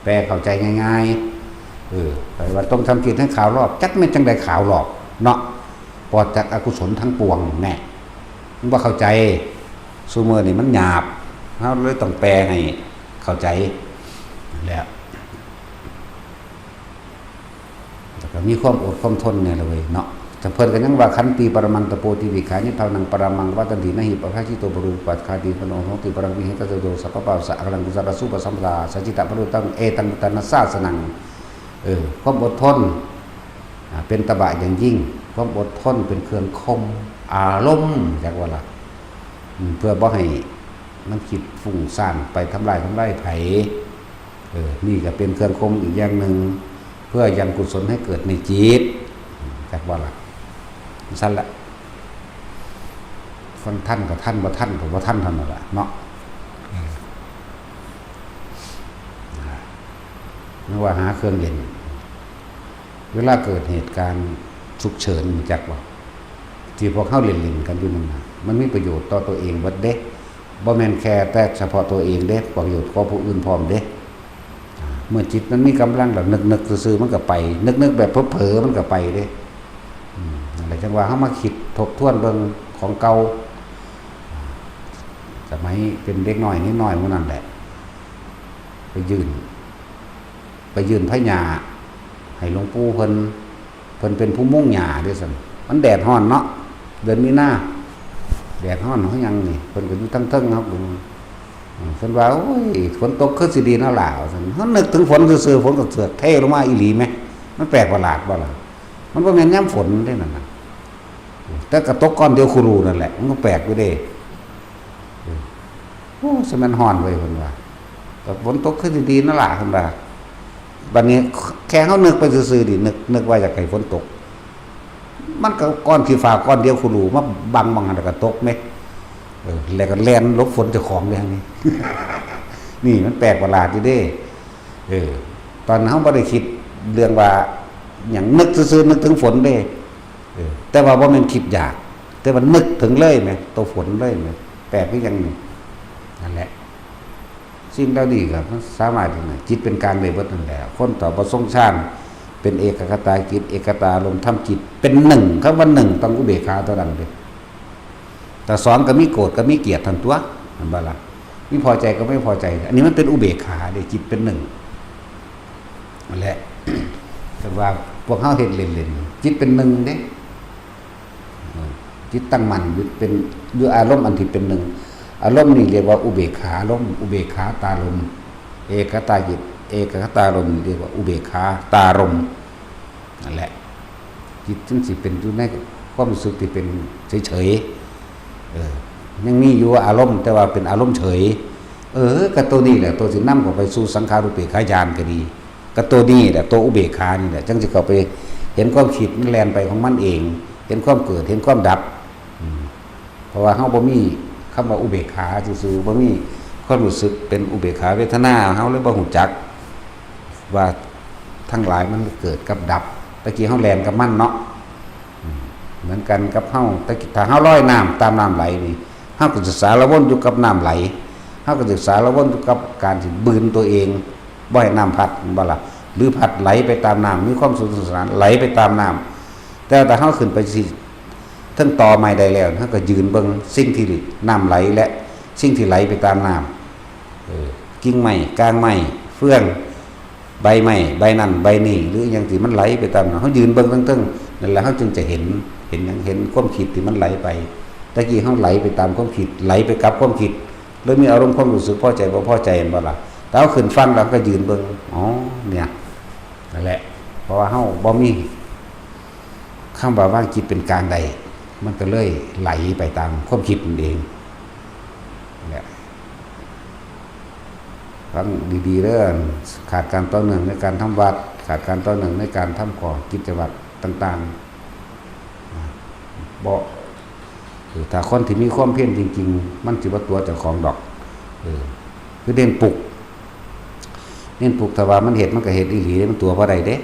[SPEAKER 1] ลเข้าใจง่ายๆแต่ว่าต้องทำกิจให้ขาวรอบจักไม่จังใดขาวหรอกเนาะปลอดจากอกุศลทั้งปวงแน่มันว่าเข้าใจซูเมอร์นี่มันหยาบเราเลยต้องแปลให้เข้าใจแล้วก็มีความอดความทนเนี่ยเลยเนาะจำเพิ่นกันยังว่าขันติปรมันตโปติวิขานิพานังปรมังวัตตินะหิปะภาชิโตปรุปัสคาติพโนโหติปรังวิหิตโตสัพพะปัสสะอรังกุสรสุปสัมปทาสัจจิตะปรุตังเอตังมุตตานัสสาสนังความอดทนเป็นตบะอย่างยิ่งความอดทนเป็นเครื่องคมอารมณ์จากว่าล่ะเพื่อบ่ให้มันคิดฟุ้งซ่านไปทำลายไผนี่ก็เป็นเครื่องคมอีกอย่างหนึ่งเพื่อยังกุศลให้เกิดในจิตจากว่าล่ะสั้นละฟังท่านกับท่านบ่ท่านผมว่าท่านทำนั่นแหละเนาะไม่ว่าหาเครื่องเย็นเวลาเกิดเหตุการณ์ฉุกเฉินจากว่าที่พวกเข้าเล่นกันอยู่นั่นนะมันมีประโยชน์ต่อตัวเองวัดเด้บ่แม่นแค่แต่เฉพาะตัวเองเด้ประโยชน์ต่อผู้อื่นพร้อมเด้เมื่อจิตมันมีกำลังแบบนึกซื่อๆมันก็ไปนึกแบบเผลอๆมันก็ไปเด้อะไรจังว่าเฮามาคิดทบทวนเบิ่งของเก่าสมัยเป็นเด็กน้อยนิดหน่อยมื้อนั้นแหละไปยืนพระญาให้หลวงปู่เพิ่นเป็นผู้มุ่งหญ้าด้วยซั่นมันแดดร้อนเนาะเดือนมีนาแดดร้อนเฮายังนี่เพิ่นก็อยู่ทั้งเทิงครับเพิ่นว่าโอ้ยฝนตกคือสิดีเนาะล่ะซั่นเฮานึกถึงฝนซื่อๆฝนก็เสือกเทลงมาอีหลีแม่มันแปลกประหลาดบ่ล่ะมันบ่แม่นยามฝนเด้นั่นน่ะแต่ก็ตกก้อนเดียวคูรูนั่นแหละมันก็แปลกอยู่เด้โอ้สมันร้อนเว้ยเพิ่นว่าแต่ฝนตกคือสิดีเนาะล่ะเพิ่นว่าบัดนี้แค่เฮานึกไปซื่อๆดินึกว่าอยากให้ฝนตกมันก็ก้อนขี้ฟ้าก้อนเดียวคูรูมาบังแล้วก็ตกแม่แล้วก็แล่นลบฝนเจ้าของอย่างนี้ นี่มันแปลกประหลาดอยู่เด้ตอนเฮาบ่ได้คิดเรื่องว่าหยังนึกซื่อๆนึกถึงฝนเด้แต่ว่าบ่แม่นคิดอยากแต่มันนึกถึงเลยแม่ตัวฝนเลยแม่แปลกคือหยังนี่นั่นแหละสิ่งเหล่านี้ก็มันสามารถจิตเป็นกลางได้เบิดนั่นแหละคนต่อบ่ทรงฌานเป็นเอกคตาจิตเอกตาลมทำจิตเป็นหนึ่งคำว่าหนึ่งต้องอุเบกขาเท่านั้นเด้แต่สองก็มีโกรธก็มีเกลียดทันตัวนั่นบ่ล่ะมีพอใจก็ไม่พอใจอันนี้มันเป็นอุเบกขาเด้จิตเป็นหนึ่งนั่นแหละ แต่ว่าพวกเฮาเฮ็ดเล่นๆจิตเป็นหนึ่งเด้จิตตั้งมั่นอยู่เป็นด้วยอารมณ์อันที่เป็นหนึ่งอารมณ์นี่เรียกว่าอุเบกขาอารมณ์อุเบกขาตารมณ์เอกตาจิตเอกคตารมณ์เรียกว่าอุเบกขาตารมณ์นั่นแหละจิตจึงสิเป็นอยู่ในความรู้สึกที่เป็นเฉยๆยังมีอยู่อารมณ์แต่ว่าเป็นอารมณ์เฉยก็ตัวนี้แหละตัวสินำเข้าไปสู่สังขารุปเปกขญาณก็ดีก็ตัวนี้แหละตัวอุเบกขานี่แหละจังสิเข้าไปเห็นความคิดมันแล่นไปของมันเองเห็นความเกิดเห็นความดับเพราะว่าเฮาบ่มีคำว่าอุเบกขาซื่อๆบ่มีความรู้สึกเป็นอุเบกขาเวทนาเฮาเลยบ่ฮู้จักว่าทั้งหลายมันเกิดกับดับตะกี้เฮาแล่นกับมันเนาะ เหมือนกันกับเฮาถ้าเฮาลอยน้ำตามน้ำไหลนี่เฮาก็ศึกษาละวนอยู่กับน้ำไหลเฮาก็ศึกษาละวนอยู่กับการที่บืนตัวเองบ่ให้น้ำพัดบ่ล่ะหรือพัดไหลไปตามน้ำมีความสนุกสนานไหลไปตามน้ำแต่เฮาขึ้นไปสิทั้งต่อไม้ได้แล้วเฮาก็ยืนเบิ่งสิ่งที่น้ำไหลและสิ่งที่ไหลไปตามน้ำกิ่งไม้กลางไม้เฟื่องใบไม้ใบนั่นใบนี่หรืออย่างที่มันไหลไปตามเฮายืนเบิ่งตั้งๆนั่นแหละเฮาจึงจะเห็นความคิดที่มันไหลไปตะกี้เฮาไหลไปตามความคิดไหลไปกับความคิดเลยมีอารมณ์ความรู้สึกพอใจบ่พอใจบ่ล่ะแต่เฮาขึ้นฟังแล้วก็ยืนเบิ่งอ๋อเนี่ยนั่นแหละเพราะว่าเฮาบ่มีคำว่าว่างจิตเป็นกลางใดมันก็เลยไหลไปตามความคิดนั่นเองเนี่ยฟังดีๆเด้อขาดการต่อเนื่องในการทำวัดขาดการต่อเนื่องในการทำกิจวัตรต่างๆบ่ถ้าคนที่มีความเพียรจริงๆมันสิบ่ตัวเจ้าของดอกคือเน้นปลุกแต่ว่ามันเฮ็ดมันก็เฮ็ดอีหลีมันตัวบ่ได้เด้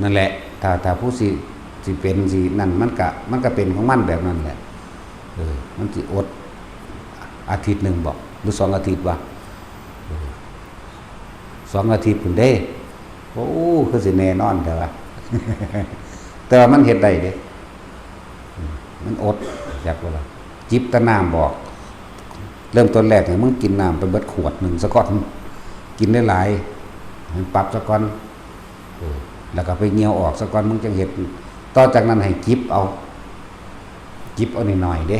[SPEAKER 1] นั่นแหละถ้าผู้สิเป็นสินั่นมันก็เป็นของมันแบบนั้นแหละมันสิอดอาทิตย์นึงบอกหรือ2อาทิตย์วะ2อาทิตย์พุ่นเด้โอ้คือสิแน่นอนแต่ว่า แต่ว่ามันเฮ็ดได้เด้มันอดอยากว่าล่ะจิบตะน้ำบอกเริ่มต้นแรกเนี่ยมึงกินน้ำไปเบิดขวดนึงซะก่อนกินได้หลายมันปรับซะก่อนแล้วก็ไปเหี่ยวออกซะก่อนมึงจังเฮ็ดต่อจากนั้นให้จิบเอานิดหน่อยเด้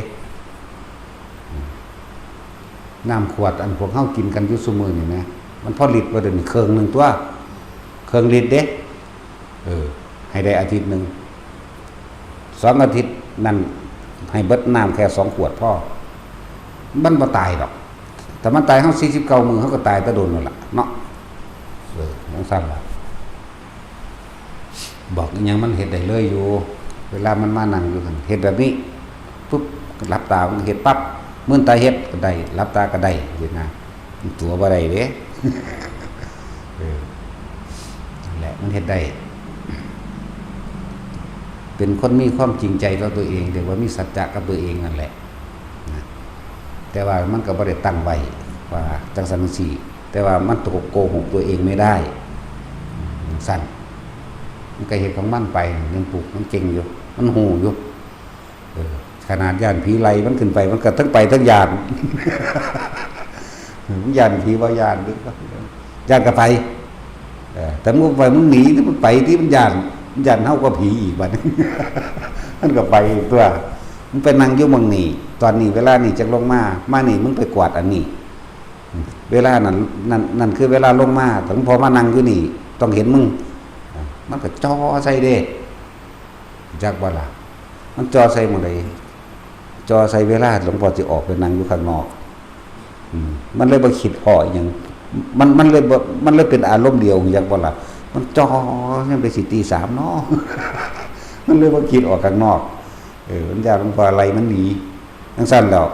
[SPEAKER 1] น้ำขวดอันพวกเฮากินกันอยู่ซุมื้อนี่แหมมันพอลิตรบ่เดี๋ยวนี้เครื่องนึงตัวเครื่องลิตรเด้ให้ได้อาทิตย์นึง2อาทิตย์นั่นให้เบิดน้ำแค่2ขวดพอมันบ่ตายดอกแต่มันตายเฮา49มื้อเฮาก็ตายแต่โดนนั่นล่ะเนาะจังซั่นล่ะบอกอีหยังมันเฮ็ดได้เลยอยู่เวลามันมานั่งอยู่หั่นเฮ็ดแบบนี้ปุ๊บหลับตามันเฮ็ดปั๊บมื้อตาเฮ็ดก็ได้หลับตาก็ได้เฮ็ดนะตัวบ่ได้เด้นั่นแหละมันเฮ็ดได้เป็นคนมีความจริงใจต่อตัวเองเรียกว่ามีสัจจะกับตัวเองนั่นแหละแต่ว่ามันก็บ่ได้ตั้งไว้ว่าจังซั่นจังซี่แต่ว่ามันโกหกตัวเองไม่ได้สั่นมันก็เฮ็ดของมันไปเรื่องปลูกมันเก่งอยู่มันหูอยู่ขนาดย่านผีไล่มันขึ้นไปมันก็ทั้งไปทั้งย่านมันย่านผีบ่ย่านหรือย่านก็ไปแต่มึงไปมึงหนีที่มันไปที่มันย่านเฮาก็ผีอีกบัดมันก็ไปตัวมึงไปนั่งอยู่เมืองนี่ตอนนี้เวลานี่จักลงมานี่มึงไปกวาดอันนี้เวลานั่นคือเวลาลงมาถึงพอมานั่งอยู่นี่ต้องเห็นมึงมันก็จ่อใส่เด้จักบ่ล่ะมันจ่อใส่หมดเลยจ่อใส่เวลาหลวงพ่อสิออกไปนั่งอยู่ข้างนอกมันเลยบ่คิดพออีหยังมันเลยเป็นอารมณ์เดียวจักบ่ล่ะมันจ่อยังไปสิตี 3เนาะ มันเลยบ่คิดออกข้างนอกมันยากหลวงพ่ออะไรมันหนีจังซั่นแล้ว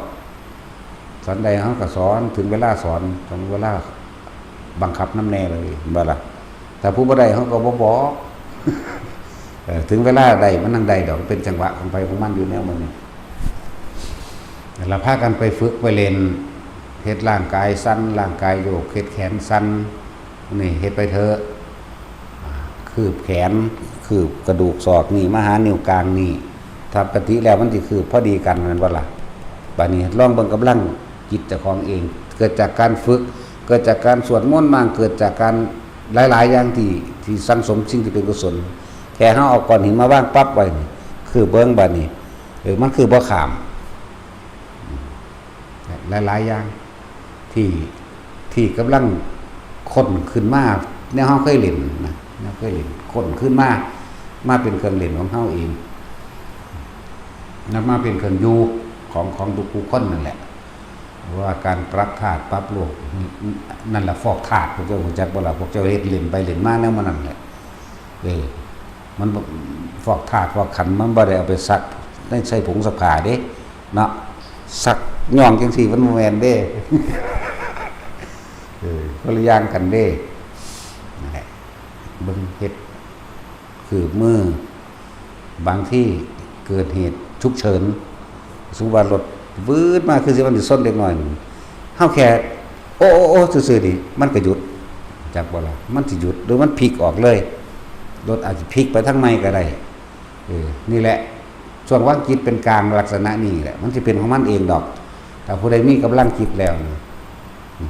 [SPEAKER 1] สอนใดเฮาก็สอนถึงเวลาสอนถึงเวลาบังคับนำแน่เลยบ่ล่ะถ้าผู้บ่ได้เฮาก็บ่บอกถึงเวลาใดมันนั่งใดดอกเป็นจังหวะของไปของมันอยู่แนวมันนี่เราพากันไปฝึกไปเล่นเฮ็ดร่างกายสั้นร่างกายโยกเฮ็ดแขนสั้นนี่เฮ็ดไปเถอะคืบแขนคืบกระดูกศอกนี่มาหานิ้วกลางนี่ถ้าปกติแล้วมันสิคือพอดีกันแม่นบ่ล่ะบัดนี้ลองเบิ่งกำลังจิตเจ้าของเองเกิดจากการฝึกเกิดจากการสวดมนต์บ้างเกิดจากการหลายๆอย่างที่สังสมสิ่งที่เป็นกุศลแค่เฮาเอาก้อนหินมาวางปั๊บไว้นี่คือเบิ่งบัดนี้มันคือบ่ข้ามหลายๆอย่างที่กำลังค้นขึ้นมาแนวเฮาเคยเล่นนะแนวเคยเล่นค้นขึ้นมาเป็นเครื่องเล่นของเฮาเองนำมาเป็นเครื่องอยู่ของทุกผู้คนนั่นแหละว่าการปรับธาตุปรับโลกนั่นแหละฟอกธาตุพวกเจ้ารู้จักบ่ล่ะพวกเจ้าเฮ็ดเล่นไปเล่นมาแนวมันนั่นแหละมันฟอกธาตุฟอกขันธ์มันบ่ได้เอาไปซักได้ใช้ผงซักผ้าเด้เนาะซักย่องจังซี่มันบ่แม่นเด้คนละอย่างกันเด้นั่นแหละเบิ่งเฮ็ดคือมือบางที่ เกิดเหตุฉุกเฉินสมมุติว่ารถวืดมาคือสิมันสิส้นเล็กน้อยเฮาแค่โอ้ซื่อๆนี่มันก็หยุดจักบ่ล่ะมันสิหยุดหรือมันพลิกออกเลยรถอาจจะพลิกไปทางในก็ได้นี่แหละช่วงว่างจิตเป็นกลางลักษณะนี้แหละมันสิเป็นของมันเองดอกถ้าผู้ใดมีกำลังจิตแล้ว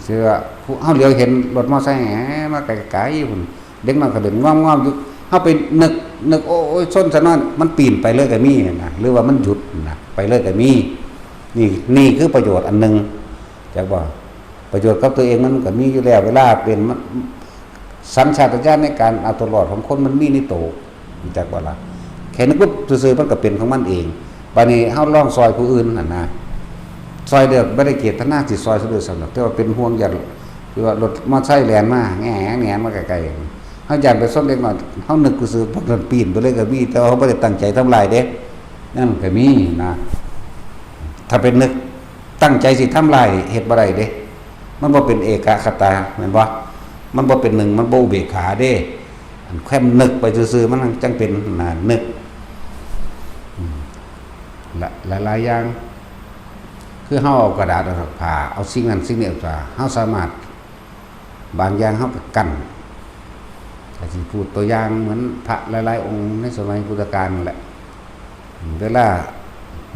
[SPEAKER 1] เชื่อผู้เฮาเหลียวเห็นรถมอไซค์แหมมาไกลๆพุ่นเด็กน้อยก็เดินง้อมๆอยู่เฮาไปนึกโอ้ยชนซะนั่นมันปีนไปเลยก็มีนะหรือว่ามันหยุดนะไปเลยก็มีนี่คือประโยชน์อันนึงจักบ่ประโยชน์กับตัวเองมันก็มีอยู่แล้วเวลาเป็นสัญชาตญาณในการเอาตัวรอดของคนมันมีในโตจักบ่ล่ะแค่นึกปุ๊บซื่อๆมันก็เป็นของมันเองบัดนี้เฮาลองซอยผู้อื่นนั่นนะซอยเด้อบ่ได้เจตนาสิซอยซะด้วยซ้ำแต่ว่าเป็นห่วงอย่างคือว่ารถมอเตอร์ไซค์แล่นมาแหงมาไกลๆเฮาย่านไปซ่อนเล็กน้อยเฮานึกซื่อๆพวกนั้นปีนไปเลยก็มีแต่ว่าเฮาบ่ได้ตั้งใจทำลายเด้นั่นก็มีนะถ้าเป็นนึกตั้งใจสิทำลายเฮ็ดบ่ได้เด้มันบ่เป็นเอกคตาแม่นบ่มันบ่เป็นหนึ่งมันบ่อุเบกขาเด้แค่นึกไปซื่อๆมันจังเป็นนึกหลายอย่างคือเฮาเอากระดาษเอาผ้าเอาสิ่งนั้นสิ่งนี้ออกมาเฮาสามารถบางอย่างเฮาก็กั้นก็สิพูดตัวอย่างเหมือนพระหลายๆองค์ในสมัยพุทธกาลนั่นแหละเวลา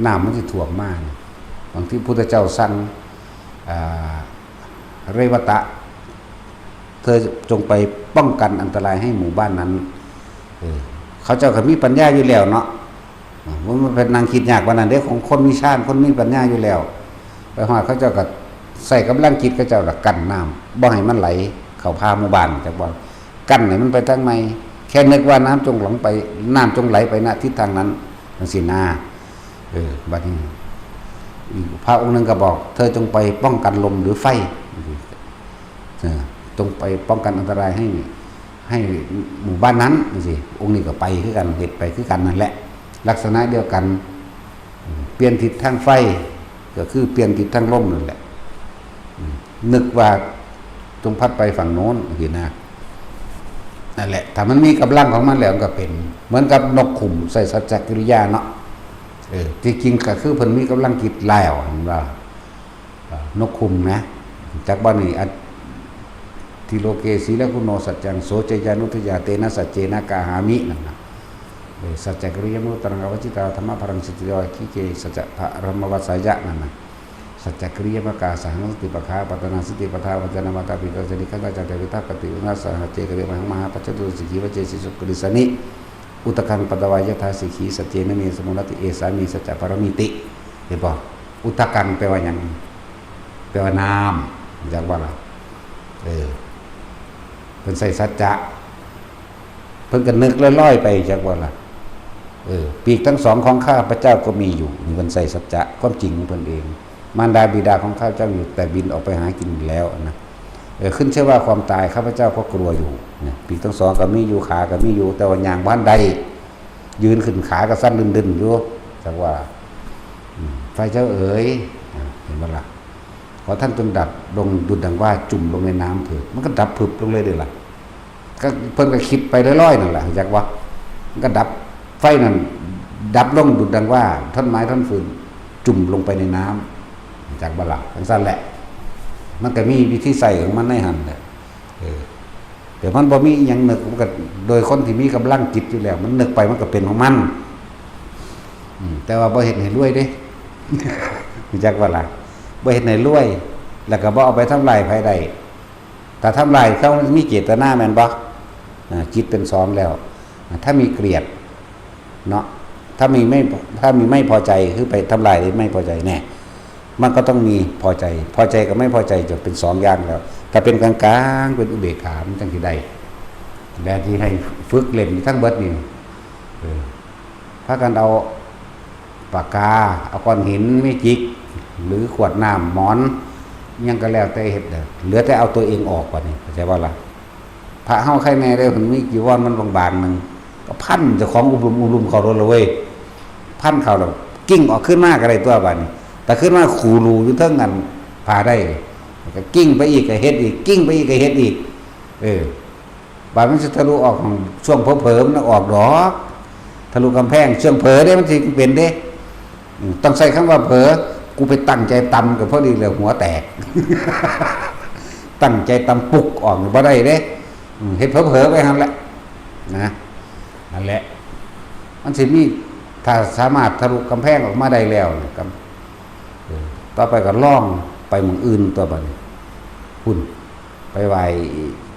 [SPEAKER 1] น้ำมันสิท่วมมาบางทีพุทธเจ้าสั่งเรวตะเธอจงไปป้องกันอันตรายให้หมู่บ้านนั้นเขาเจ้าก็มีปัญญาอยู่แล้วเนาะมันเป็นนางคิดยากว่านั้นเด้ของคนมีชาติคนมีปัญญาอยู่แล้วไปฮอดเขาเจ้าก็ใส่กำลังคิดเขาเจ้าละกั้นน้ำบ่ให้มันไหลเข้าพาหมู่บ้านจักบ่กั้นให้มันไปทางในแค่นึกว่าน้ำจงไหลไปณทิศทางนั้นจังซี่นะบัดนี้พระองค์นึงก็บอกเธอจงไปป้องกันลมหรือไฟจงไปป้องกันอันตรายให้หมู่บ้านนั้นนี่สิองค์นี้ก็ไปคือกันเหตุไปคือกันนั่นแหละลักษณะเดียวกันเปลี่ยนทิศทางไฟก็คือเปลี่ยนทิศทางลมนั่นแหละนึกว่าจงพัดไปฝั่งโน้นเห็นนะนั่นแหละถ้ามันมีกำลังของมันแล้วก็เป็นเหมือนกับนกขุ่มใส่สัจจกิริยาเนาะที่จริงก็คือเพิ่นมีกำลังจิตแล้วเห็นว่านกขุ่มนะจากบ้านนี้ทิโลเกสีและคุณโนสัจจังโสเจยานุทยาเตนะสัจเจนะกาหามินั่นนะสัจจกริยมุตตังอวจิตาธรรมะพรังสิทธิโยคิเกสัจจะพระรมวัสสายะนั่นนะสัจจกริยมกาสังสติปะคาปัตนาสติปทาวัจนะมาตาปิตาจนิคันตาจเตวิทักติอุณาสหเจกริยมหาปัจจตุสิกีวเจสิสุกริสนิอุตคังปตวายทาสิกีสัจเจนเมสมุนติเอสามีสัจจะปรมิติเห็นบ่อุตคังแปลว่าหยังแปลว่านามจักว่าล่ะเพิ่นใส่สัจจะเพิ่นก็นึกลอยๆไปจักว่าล่ะปีกทั้งสองของข้าพระเจ้าก็มีอยู่มีเพิ่นใส่สัจจะความจริงของเพิ่นเองมารดาบิดาของข้าพเจ้าอยู่แต่บินออกไปหากินแล้วนะขึ้นชื่อว่าความตายข้าพเจ้าก็กลัวอยู่เนี่ยปีกทั้งสองก็มีอยู่ขาก็มีอยู่แต่ว่าย่างบ้านใดยืนขึ้นขาก็สั่นดึนๆอยู่จักว่าไฟเจ้าเอ๋ยเห็นบ่ล่ะขอท่านจงดับลงดุจดังว่าจุ่มลงในน้ำเถิดมันก็ดับผึบลงเลยเด้อล่ะก็เพิ่นก็คิดไปลอยๆนั่นแหละจักว่ามันก็ดับไฟนั่นดับลงดุจดังว่าท่อนไม้ท่อนฟืนจุ่มลงไปในน้ำจากบ่ล่ะจังซั่นแหละมันก็มีวิธีใส่ของมันในหั่นแหละแต่มันบ่มีหยังนึกมันก็โดยคนที่มีกำลังจิตอยู่แล้วมันนึกไปมันก็เป็นของมันแต่ว่าบ่เฮ็ดให้รวยเด้ จักว่าล่ะบ่เฮ็ดให้รวยแล้วก็บ่เอาไปทำลายไผใดถ้าทำลายเขามีเจตนาแม่นบ่จิตเป็นสองแล้วถ้ามีเกลียดเนาะถ้ามีไม่พอใจคือไปทำลายหรือไม่พอใจแน่มันก็ต้องมีพอใจกับไม่พอใจจะเป็นสองอย่างแล้วถ้าเป็นกลางๆเป็นอุเบกขามันจังสิได้และที่ให้ฝึกเล่นทั้งเบิดนี่พากันเอาปากกาเอาก้อนหินไม่จิกหรือขวดน้ำหมอนยังก็แล้วแต่เฮ็ดเหลือแต่เอาตัวเองออกว่านี่เข้าใจว่าล่ะพระเฮาใครแน่ได้มันมีจีวรมันบางๆนึงก็พันเจ้าของอุลุมเข้ารถเลยเว้ยพันเข้าแล้วกิ้งออกขึ้นมาก็ได้ตัวบัดนี้แต่ขึ้นมาขู่รูอยู่เทิงกันพาได้ก็กิ้งไปอีกก็เฮ็ดอีกกิ้งไปอีกก็เฮ็ดอีกบาดมันสิทะลุออกของช่วงเผลอๆมันออกดอก ทะลุกำแพงเชื่องเผลอเด้มันสิเป็นเด้ต้องใช้คำว่าเผลอกูไปตั้งใจตำกับพอดีเลยหัวแตก ตั้งใจตำปุกออกบ่ได้เด้เฮ็ดเผลอๆไปหั่นแหละนะนั่นแหละมันสิมีถ้าสามารถทะลุกำแพงออกมาได้แล้วนะครับต่อไปก็ล่องไปเมืองอื่นตัวบัดนี้พุ่นไปไหว้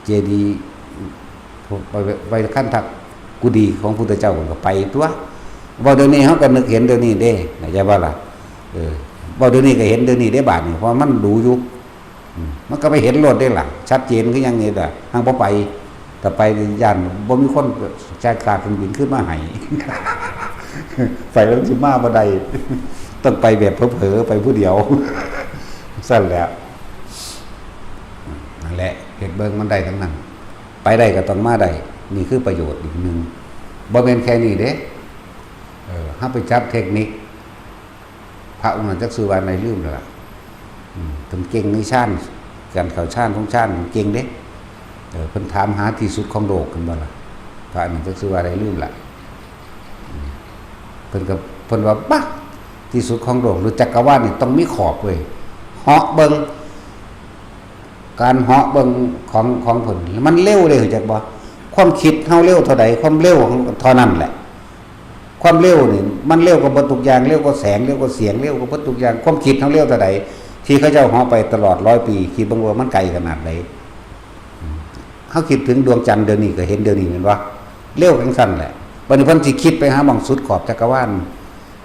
[SPEAKER 1] เจดีย์ไปขั้นทักกุฏิของพุทธเจ้าก็ไปตัวบ่เดี๋ยวนี้เฮาก็นึกเห็นเดี๋ยวนี้เด้เข้าใจบ่ล่ะบ่เดี๋ยวนี้ก็เห็นเดี๋ยวนี้ได้บาดนี้เพราะมันดูอยู่มันก็ไปเห็นรถได้ล่ะชัดเจนคือยังนี่ล่ะทางบ่ไปแต่ไปย่านบ่มีคนแจ้งขาดเครื่องบินขึ้นมาให้ ไฟแล้วสิมาบ่ได้ต้องไปแบบเผลอๆไปผู้เดียว สั่นแหละนั่นแหละเฮ็ดเบิ่งมันได้ทั้งนั้นไปได้ก็ต้องมาได้นี่คือประโยชน์อีกนึงบ่แม่นแค่นี้เด้เฮาไปจับเทคนิคพระองค์นั้นจักชื่อว่าในลืมแล้วล่ะเพิ่นเก่งในชาญการเข้าชาญของชาญเก่งเด้เพิ่นถามหาที่สุดของโลกขึ้นบ่ล่ะพระนั้นจักชื่อว่าในลืมล่ะเพิ่นว่าบักที่สุดของโลกหรือจักรวาลนี่ต้องมีขอบเว้ยเหาะเบิ่งการเหาะเบิ่งของเพิ่นมันเร็วเลยจักบ่ความคิดเฮาเร็วเท่าใดความเร็วของเท่านั้นแหละความเร็วนี่มันเร็วกว่าเบิดทุกอย่างเร็วกว่าแสงเร็วกว่าเสียงเร็วกว่าเบิดทุกอย่างความคิดเฮาเร็วเท่าใดที่เขาเจ้าเหาะไปตลอด100ปีคิดเบิ่งว่ามันไกลขนาดใดเฮาคิดถึงดวงจันทร์เดี๋ยวนี้ก็เห็นเดี๋ยวนี้แม่นบ่เร็วจังซั่นแหละบัดนี้เพิ่นสิคิดไปหาหม่องสุดขอบจักรวาล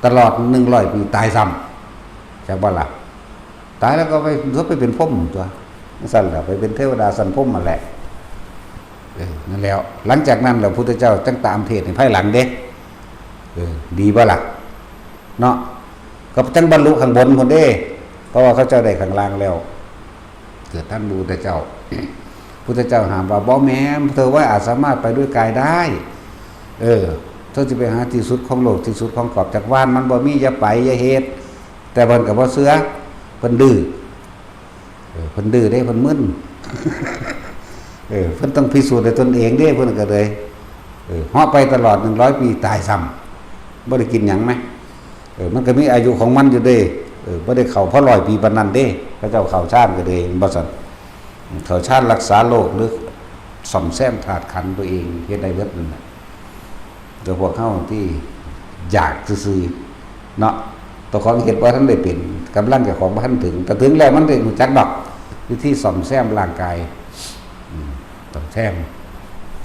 [SPEAKER 1] ตลอด100ปีตายซ้ำจักบ่ล่ะตายแล้วก็ไปเป็นพรหมตัวสั่นแหละไปเป็นเทวดาสันพรหมมาแหละนั่นแล้วหลังจากนั้นแล้วพุทธเจ้าจังตามเทศน์ให้ภายหลังเด้ดีบ่ล่ะเนาะก็จังบรรลุข้างบนพุ่นเด้เพราะว่าเขาเจ้าได้ข้างล่างแล้วเกิดท่านพุทธเจ้า พุทธเจ้าถามว่าบ่แม่นเธอว่าอาจสามารถไปด้วยกายได้เธอสิไปหาที่สุดของโลกที่สุดของขอบจักรวาลมันบ่มีอย่าไปอย่าเฮ็ดแต่เพิ่นก็บ่เชื่อเพิ่นดื้อเพิ่นดื้อได้เพิ่นมึน เพิ่นต้องพิสูจน์ด้วยตนเองเด้เพิ่นก็เลยเหาะไปตลอด100ปีตายซ้ำบ่ได้กินหยังมั้ยมันก็มีอายุของมันอยู่เด้บ่ได้เข้าเพราะ100ปีปานนั้นเด้พระเจ้าเข้าชาติก็เลยบ่ซั่นเข้าชาติรักษาโลกหรือซ่อมแซมธาตุขันธ์ตัวเองเฮ็ดได้เบิดนั่นน่ะแต่พวกเฮาที่อยากซื่อๆเนาะตัวของเฮ็ดบ่ทันได้เป็นกำลังเจ้าของบ่ทันถึงแต่ถึงแล้วมันได้รู้จักดอกวิธีซ่อมแซมร่างกายซ่อมแซม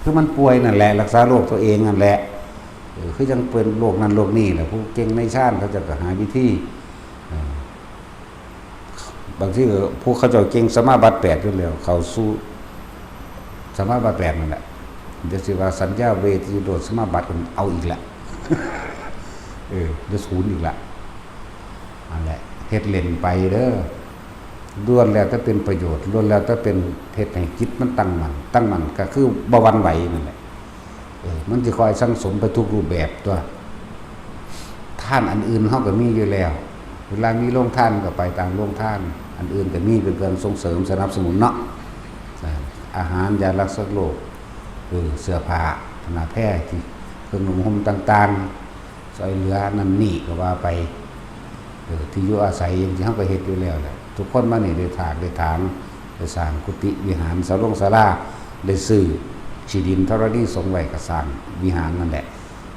[SPEAKER 1] คือมันป่วยนั่นแหละรักษาโรคตัวเองนั่นแหละคือจังเป็นโรคนั้นโรคนี้แหละผู้เก่งในชาติเขาจะหาวิธีบางทีผู้เขาจะเก่งสมาบัติ8อยู่แล้วเขาสู้สมาบัติ8นั่นแหละเดี๋ยวสิว่าสัญญาเวทีโดดสมาบัติเอาอีกละเดี๋ยวศูนย์อีกละนั่นแหละเฮ็ดเล่นไปเด้อล้วนแล้วถ้าเป็นประโยชน์ล้วนแล้วถ้าเป็นเฮ็ดให้จิตมันตั้งมั่นก็คือบ่หวั่นไหวนั่นแหละมันสิคอยสังสมไปทุกรูปแบบตัวท่านอันอื่นเฮาก็มีอยู่แล้วเวลามีโรงทานก็ไปตามโรงทานอันอื่นก็มีเป็นการส่งเสริมสนับสนุนเนาะอาหารยารักษาโรคเสื้อผ้าธนาแพทย์ที่เครื่องนุ่งห่มต่างๆช่วยเหลือนั่นนี่ก็ว่าไปที่อยู่อาศัยอย่างที่เฮาก็เฮ็ดอยู่แล้วแหละทุกคนมานี่ได้ถากได้ถางได้สร้างกุฏิวิหารศาลาได้ซื้อที่ดินธรณีสงฆ์ไว้ก็สร้างวิหารนั่นแหละ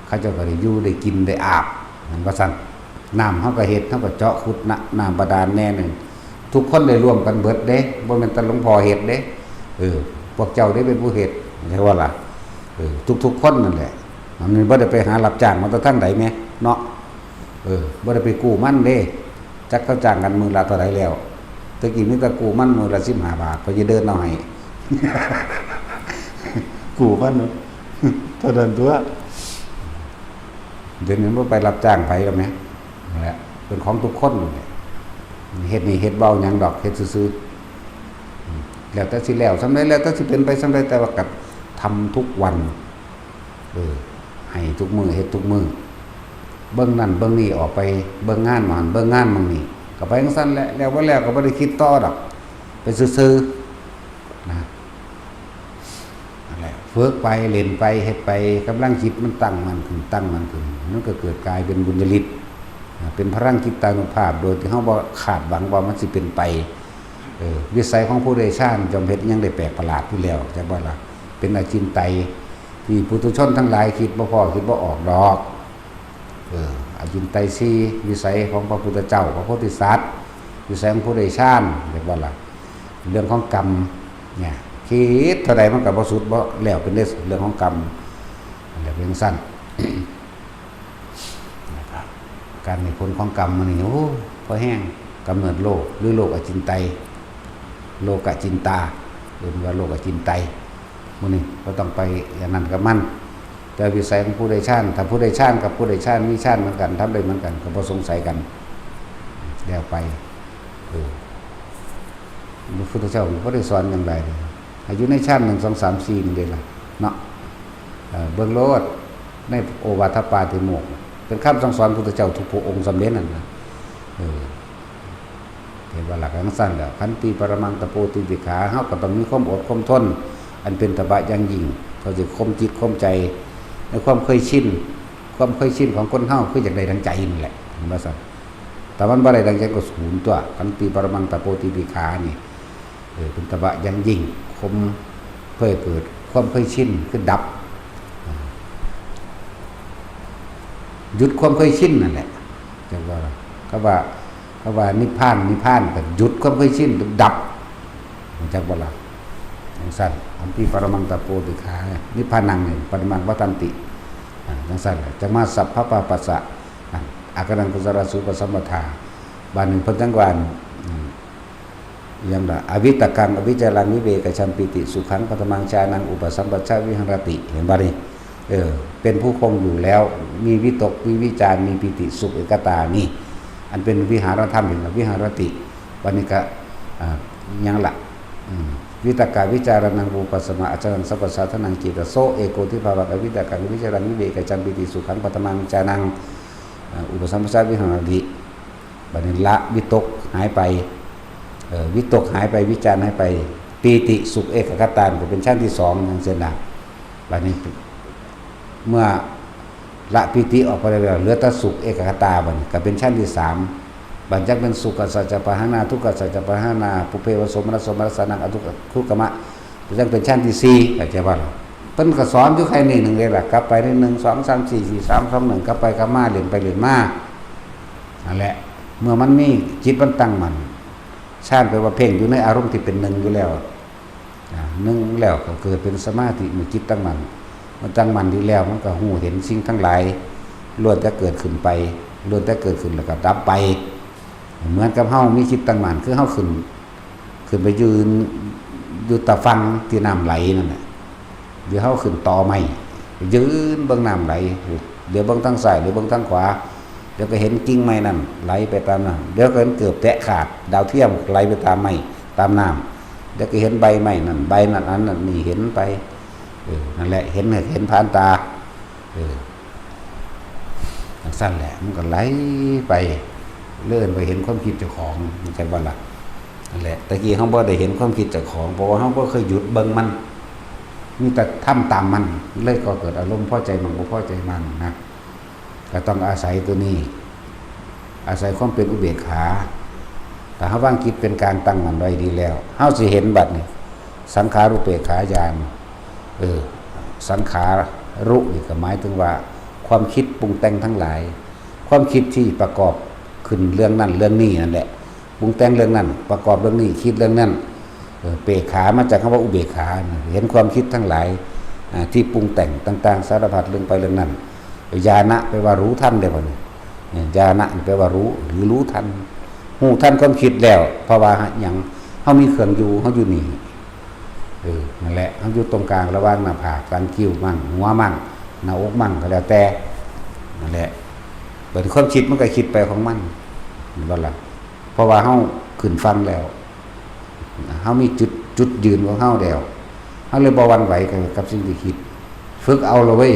[SPEAKER 1] เขาเจ้าก็ได้อยู่ได้กินได้อาบนั่นว่าซั่นน้ำเฮาก็เฮ็ดเฮาก็เจาะขุดน้ำบาดาลแน่นึงทุกคนได้ร่วมกันเบิดเด้บ่แม่นแต่หลวงพ่อเฮ็ดเด้พวกเจ้าได้เป็นผู้เฮ็ดใช่ว่าล่ะทุกๆคนนั่นแหละมันบ่ได้ไปหารับจ้างมาแต่ทางใดแม่เนาะบ่ได้ไปกู้มันเด้จักเขาจ้างกันมื้อละเท่าใดแล้วตะกี้มีแต่กู้มันมื้อละ15 บาทพอสิเดินเอาให้ กู้มันเท่านั้นตัวเดี๋ยวนี้บ่ไปรับจ้างไผแล้วแม่นั่นแหละเป็นของทุกคนนี่เฮ็ดนี่เฮ็ดเบาหยังดอกเฮ็ดซื่อๆแล้วแต่สิแล้วสำาใดแล้วแต่สิเป็นไปสำาใดแต่ว่าก็ทำทุกวันให้ทุกมื้อเฮ็ดทุกมื้อเบิ่งนั่นเบิ่งนี่ออกไปเบิ่งงานมันเบิ่งงานมันนี่ก็ไปจังซั่นแหละแล้วบ่แล้วก็บ่ได้คิดต่อดอกไปซื่อๆนะ นั่นแหละฝึกไปเล่นไปเฮ็ดไปกำลังจิตมันตั้งมันขึ้นมันก็เกิดกลายเป็นบุญญาฤทธิ์เป็นพลังจิตตานุภาพโดยที่เฮาบ่ขาดหวังว่ามันสิเป็นไปวิสัยของผู้ใดชาญจอมเพชรยังได้แปลกประหลาดอยู่แล้วจักว่าล่ะเป็นอาจินไตยที่ปุถุชนทั้งหลายคิดบ่พอคิดบ่ออกดอกอาจินไตยสี่วิสัยของพระพุทธเจ้าพระโพธิสัตว์วิสัยของผู้ใดชาญจักว่าล่ะเรื่องของกรรมเนี่ยคิดเท่าใดมันก็บ่สุดบ่แล้วเป็นเรื่องของกรรมแล้วเป็นสั้น นะครับการมีผลของกรรมมันนี่โอ้พอแห้งกำเนิดโลกหรือโลกอจินไตยโลกจินตาหรือว่าโลกจินไตยมื้อนี้ก็ต้องไปอย่างนั้นกับมันแต่วิสัยของผู้ใดชาญถ้าผู้ใดชาญกับผู้ใดชาญมีชาญเหมือนกันทำได้เหมือนกันก็บ่สงสัยกันแล้วไปพระพุทธเจ้าก็ได้สอนอย่างไรอายุในชาติ1 2 3 4นี่เด้ล่ะเนาะเบิ่งโลดในโอวาทปาติโมกข์เป็นคำสั่งสอนพระพุทธเจ้าทุกพระองค์สำเร็จนั่นนะเห็นว่าหลักการสั้นแล้วขันติปรมังตะโปติวิขาเฮาก็ต้องมีความอดความทนอันเป็นตบะอย่างยิ่งเขาจะข่มจิตข่มใจในความเคยชินของคนเฮาคืออยากได้ดังใจนี่แหละว่าซั่นแต่มันบ่ได้ดังใจก็สูญตัวขันติปรมังตะโปติวิขานี่เป็นตบะอย่างยิ่งข่มเพื่อเกิดความเคยชินคือดับหยุดความเคยชินนั่นแหละจังว่าก็ว่านิพพานก็หยุดความเคยชินดับจังว่าล่ะจังซั่นอันที่ปรมังตะโปติขานิพพานังนี่ปรมังวัฏันติจังซั่นจังมาสัพพะปะปัสสะอาการังกุศลสุปสัมปทาบานหนึ่งเพิ่นจังว่ายังละอวิตกังอวิจารังวิเวกชัมปิติสุขังปฐมังฌานังอุปสัมปชัญญะวิหรติเห็นบ่นี่เป็นผู้คงอยู่แล้วมีวิตกมีวิจารมีปิติสุขเอกตานี่อันเป็นวิหารธรรมเห็นละวิหารติวันนี้ก็ยังละวิตกาวิจารนังอุปสัมมาอาจารังสัพพสัทธนังจิตโสเอโกทิภาวะอวิตกังวิจารังวิเวกชัมปิติสุขังปฐมังฌานังอุปสัมปชัญญะวิหรติบัดนี้ละวิตกหายไปวิตกหายไปวิจารหายไปปีติสุขเอกคตาก็เป็นชั้นที่2อย่างเช่นน่ะบัดนี้เมื่อละปีติออกไปแล้วเหลือแต่สุขเอกคตาบัดนี้ก็เป็นชั้นที่3บัดจักเป็นสุขสัจจปะหานาทุกขสัจจปะหานาปุเพวโสมนัสโสมนัสสานังอทุกขุกมะจักเป็นชั้นที่4เข้าใจบ่ล่ะเพิ่นก็สอนอยู่แค่นี้นึงเลยล่ะกลับไปได้1 2 3 4 4 3 2 1กลับไปกลับมาเล่นไปเล่นมานั่นแหละเมื่อมันมีจิตมันตั้งมั่นชาติแปลว่าเพ่งอยู่ในอารมณ์ที่เป็นหนึ่งอยู่แล้วหนึ่งแล้วก็เกิดเป็นสมาธิมีจิตตั้งมั่นมันตั้งมั่นดีแล้วมันก็หูเห็นสิ่งทั้งหลายล้วนแต่เกิดขึ้นไปล้วนแต่เกิดขึ้นแล้วก็ดับไปเหมือนกับเฮามีจิตตั้งมั่นคือเฮาขึ้นไปยืนอยู่ตะฟังที่น้ำไหลนั่นแหละเดี๋ยวเฮาขึ้นต่อไม้ยืนเบิ่งน้ำไหลเดี๋ยวเบิ่งทางซ้ายหรือเบิ่งทางขวาเดี๋ยวก็เห็นกิ่งไม้นั่นไหลไปตามน้ำเดี๋ยวก็เห็นเกือบแตะขาดดาวเทียมไหลไปตามไม้ตามน้ำเดี๋ยวก็เห็นใบไม้นั่นใบนั้นอันนั้นนี่เห็นไปนั่นแหละเห็นผ่านตาสั้นแหละมันก็ไหลไปเลื่อนไปเห็นความคิดเจ้าของมันใช่บ่ล่ะนั่นแหละตะกี้เขาบ่ได้เห็นความคิดเจ้าของเพราะว่าเขาบ่เคยหยุดเบิ่งมันมีแต่ทำตามมันเลยก็เกิดอารมณ์พอใจมันบ่พอใจมันนะก็ต้องอาศัยตัวนี้อาศัยความเป็นอุเบกขาแต่เฮาวางจิตเป็นกลางตั้งมันไว้ดีแล้วเฮาสิเห็นบัดนี้สังขารุปเปกขาญาณสังขารุนี่ก็หมายถึงว่าความคิดปรุงแต่งทั้งหลายความคิดที่ประกอบขึ้นเรื่องนั้นเรื่องนี้นั่นแหละปรุงแต่งเรื่องนั้นประกอบเรื่องนี้คิดเรื่องนั้นเปกขามาจากคำว่าอุเบกขาเห็นความคิดทั้งหลายที่ปรุงแต่งต่างๆสารพัดเรื่องไปเรื่องนั้นญาณะแปลว่ารู้ทันได้บ่นี่ญาณะแปลว่ารู้หรือรู้ทันฮู้ทันความคิดแล้วเพราะว่าหยังเฮามีเครื่องอยู่เฮาอยู่นี่นั่นแหละเฮาอยู่ตรงกลางระหว่างหน้าผากกลางคิ้วมั่งหัวมั่งหน้าอกมั่งก็แล้วแต่นั่นแหละเปิดความคิดมันก็คิดไปของมันบ่ล่ะเพราะว่าเฮาขึ้นฟังแล้วเฮามีจุดยืนของเฮาแล้วเฮาเลยบ่หวั่นไหวกับสิ่งที่คิดฝึกเอาเลยเว้ย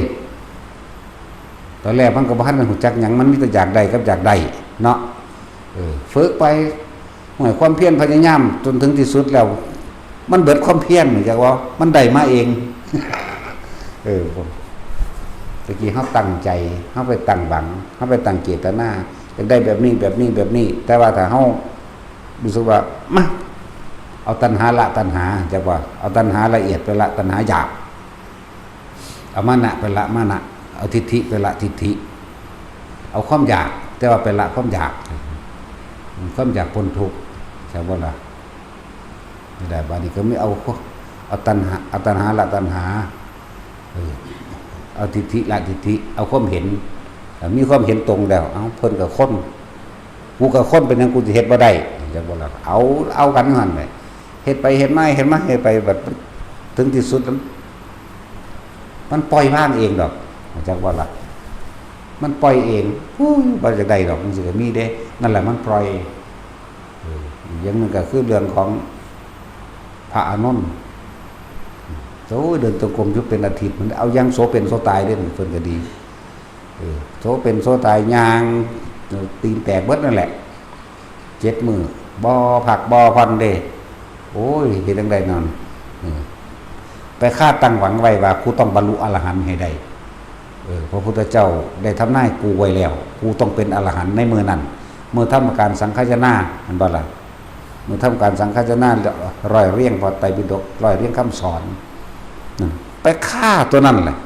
[SPEAKER 1] ตอนแรกมันก็บ่ทันรู้จักหยังมันมีแต่อยากได้กับอยากได้เนาะฝึกไปหน่วยความเพียรพยายามจนถึงที่สุดแล้วมันเบิดความเพียรเหมือนกับว่ามันได้มาเอง ผมตะกี้เขาตั้งใจเขาไปตั้งหวังเขาไปตั้งเจตนาอยากได้แบบนี้แบบนี้แบบนี้ แต่ว่าถ้าเขารู้สึกว่ามาเอาตัณหาละตัณหาจากว่าเอาตัณหาละเอียดไปละตัณหาหยาบเอามานะไปละมานะเอาทิฏฐิไปละทิฏฐิเอาความอยากแต่ว่าไปละความอยากพ้นทุกข์ใช่บ่ล่ะไม่ได้บางทีก็ไม่เอาตัณหาละตัณหาเอาทิฏฐิละทิฏฐิเอาความเห็นมีความเห็นตรงแล้วเอาเพิ่นกับคนกูกับคนเป็นยังกูจะเฮ็ดบ่ได้จังบ่ล่ะเอากันหั่นแหละเฮ็ดไปเฮ็ดมาเฮ็ดไปแบบถึงที่สุดมันปล่อยว่างเองดอกจังบ่ล่ะมันปล่อยเองบ่จะได้ดอกมันสิก็มีเด้นั่นแหละมันปล่อยอย่างนึงก็คือเรื่องของพระอานนท์โอ้ยเดินจงกรมอยู่เป็นอาทิตย์มันเอายังโสเป็นโสตายได้เพิ่นก็ดีโสเป็นโสตายยางตีนแตกเบิดนั่นแหละ7 มื้อบ่ผักบ่พันเด้โอ้ยเฮ็ดจังได๋นั่นไปคาดตั้งหวังไว้ว่ากูต้องบรรลุอรหันต์ให้ได้พระพุทธเจ้าได้ทำนายกูไว้แล้วกูต้องเป็นอรหันต์ในมื้อนั้นเมื่อทำการสังฆายนามันบ่ล่ะเมื่อทำการสังฆายนาร้อยเรียงพอไตรปิฎกร้อยเรียงคำสอนไปฆ่าตัวนั้นแหละ